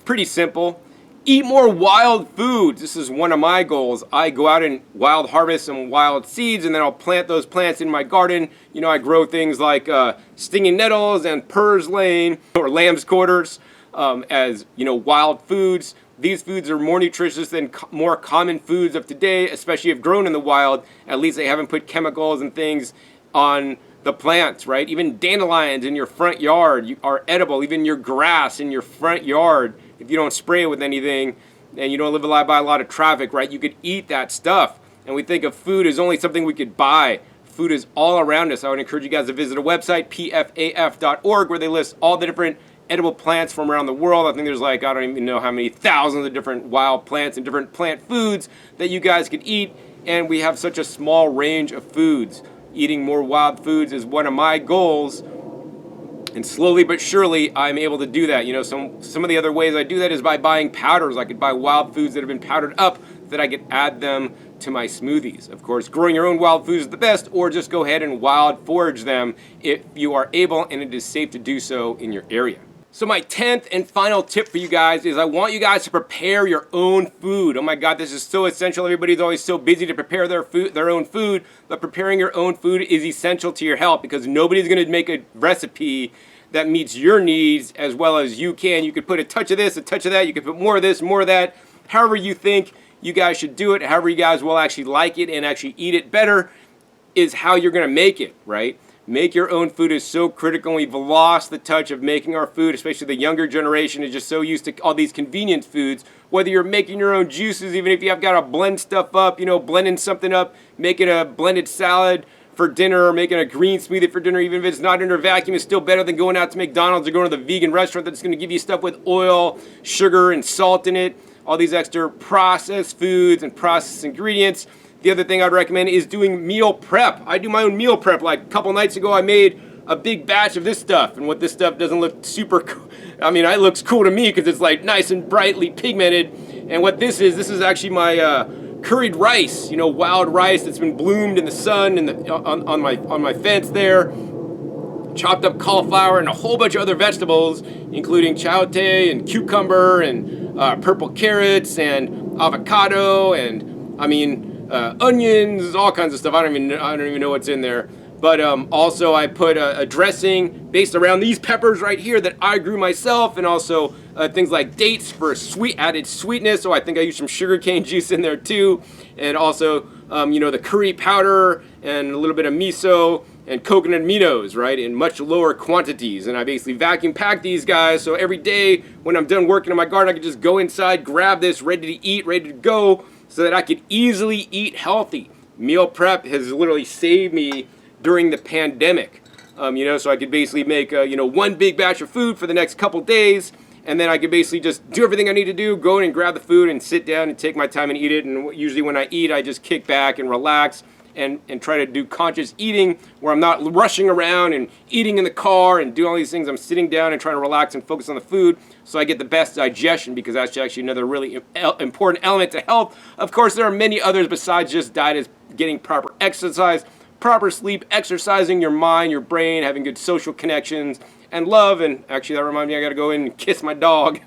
pretty simple. Eat more wild foods. This is one of my goals. I go out and wild harvest some wild seeds, and then I'll plant those plants in my garden. I grow things like stinging nettles and purslane or lamb's quarters as wild foods. These foods are more nutritious than more common foods of today, especially if grown in the wild. At least they haven't put chemicals and things on the plants, right? Even dandelions in your front yard are edible. Even your grass in your front yard, if you don't spray it with anything and you don't live by a lot of traffic, right? You could eat that stuff. And we think of food as only something we could buy. Food is all around us. I would encourage you guys to visit a website, pfaf.org, where they list all the different edible plants from around the world. I think there's I don't even know how many thousands of different wild plants and different plant foods that you guys could eat. And we have such a small range of foods. Eating more wild foods is one of my goals. And slowly but surely, I'm able to do that. Some of the other ways I do that is by buying powders. I could buy wild foods that have been powdered up that I could add them to my smoothies. Of course, growing your own wild foods is the best, or just go ahead and wild forage them if you are able and it is safe to do so in your area. So my 10th and final tip for you guys is I want you guys to prepare your own food. Oh my God, this is so essential. Everybody's always so busy to prepare their own food, but preparing your own food is essential to your health because nobody's gonna make a recipe that meets your needs as well as you can. You could put a touch of this, a touch of that. You could put more of this, more of that. However you think you guys should do it, however you guys will actually like it and actually eat it better is how you're gonna make it, right? Make your own food is so critical. We've lost the touch of making our food, especially the younger generation is just so used to all these convenience foods. Whether you're making your own juices, even if you have got to blend stuff up, blending something up, making a blended salad for dinner or making a green smoothie for dinner, even if it's not under a vacuum, it's still better than going out to McDonald's or going to the vegan restaurant that's going to give you stuff with oil, sugar, and salt in it. All these extra processed foods and processed ingredients. The other thing I'd recommend is doing meal prep. I do my own meal prep. Like a couple nights ago, I made a big batch of this stuff. And what this stuff doesn't look super cool. I mean, it looks cool to me because it's nice and brightly pigmented. And what this is actually my curried rice, wild rice that's been bloomed in the sun and on my fence there. Chopped up cauliflower and a whole bunch of other vegetables, including chayote and cucumber and purple carrots and avocado and onions, all kinds of stuff. I don't even know what's in there. But also I put a dressing based around these peppers right here that I grew myself, and also things like dates for added sweetness. So I think I used some sugarcane juice in there too, and also the curry powder and a little bit of miso and coconut aminos, right, in much lower quantities. And I basically vacuum pack these guys, so every day when I'm done working in my garden, I can just go inside, grab this, ready to eat, ready to go, so that I could easily eat healthy. Meal prep has literally saved me during the pandemic. So I could basically make one big batch of food for the next couple days, and then I could basically just do everything I need to do, go in and grab the food and sit down and take my time and eat it. And usually when I eat, I just kick back and relax and try to do conscious eating where I'm not rushing around and eating in the car and doing all these things. I'm sitting down and trying to relax and focus on the food so I get the best digestion, because that's actually another really important element to health. Of course, there are many others besides just diet, is getting proper exercise, proper sleep, exercising your mind, your brain, having good social connections, and love. And actually, that reminds me, I got to go in and kiss my dog.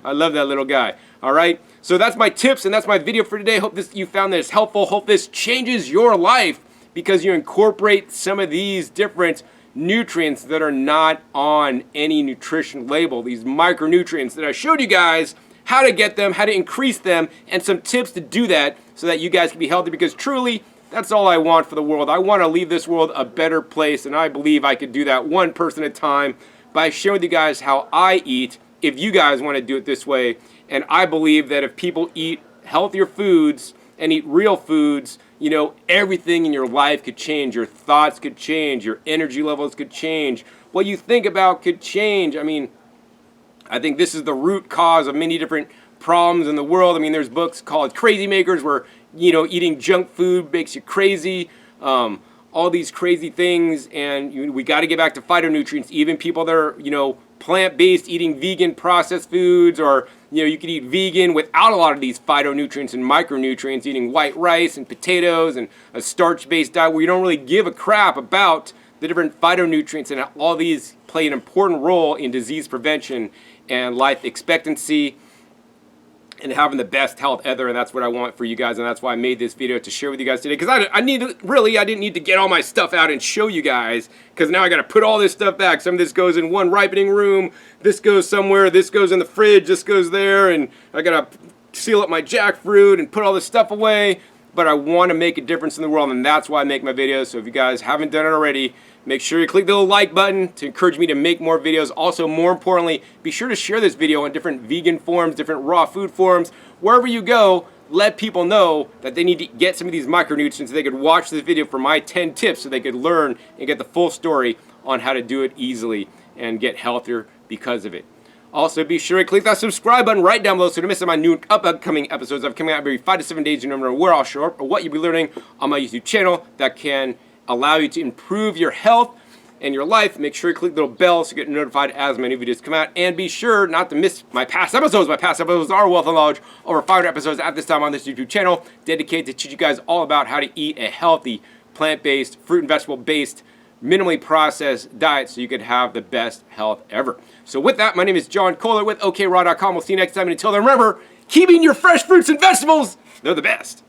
I love that little guy. All right, so that's my tips and that's my video for today. Hope you found this helpful. Hope this changes your life because you incorporate some of these different nutrients that are not on any nutrition label. These micronutrients that I showed you guys how to get them, how to increase them, and some tips to do that so that you guys can be healthy, because truly, that's all I want for the world. I want to leave this world a better place, and I believe I could do that one person at a time by sharing with you guys how I eat if you guys want to do it this way. And I believe that if people eat healthier foods and eat real foods, you know, everything in your life could change. Your thoughts could change. Your energy levels could change. What you think about could change. I mean, I think this is the root cause of many different problems in the world. I mean, there's books called Crazy Makers where, you know, eating junk food makes you crazy. All these crazy things, and we got to get back to phytonutrients. Even people that are, you know, plant-based, eating vegan processed foods, or, you know, you could eat vegan without a lot of these phytonutrients and micronutrients, eating white rice and potatoes and a starch-based diet where you don't really give a crap about the different phytonutrients, and all these play an important role in disease prevention and life expectancy and having the best health ever. And that's what I want for you guys, and that's why I made this video to share with you guys today, because I didn't need to get all my stuff out and show you guys, because now I got to put all this stuff back. Some of this goes in one ripening room, this goes somewhere, this goes in the fridge, this goes there, and I got to seal up my jackfruit and put all this stuff away. But I want to make a difference in the world, and that's why I make my videos. So if you guys haven't done it already, make sure you click the little like button to encourage me to make more videos. Also, more importantly, be sure to share this video on different vegan forums, different raw food forums. Wherever you go, let people know that they need to get some of these micronutrients so they could watch this video for my 10 tips so they could learn and get the full story on how to do it easily and get healthier because of it. Also, be sure to click that subscribe button right down below so you don't miss my new upcoming episodes. I'm coming out every 5 to 7 days. You never know where I'll show up or what you'll be learning on my YouTube channel that can allow you to improve your health and your life. Make sure you click the little bell so you get notified as my new videos come out. And be sure not to miss my past episodes. My past episodes are wealth of knowledge. Over 500 episodes at this time on this YouTube channel dedicated to teach you guys all about how to eat a healthy, plant-based, fruit and vegetable-based, minimally processed diet so you could have the best health ever. So with that, my name is John Kohler with OKRaw.com. We'll see you next time. And until then, remember, keep eating your fresh fruits and vegetables. They're the best.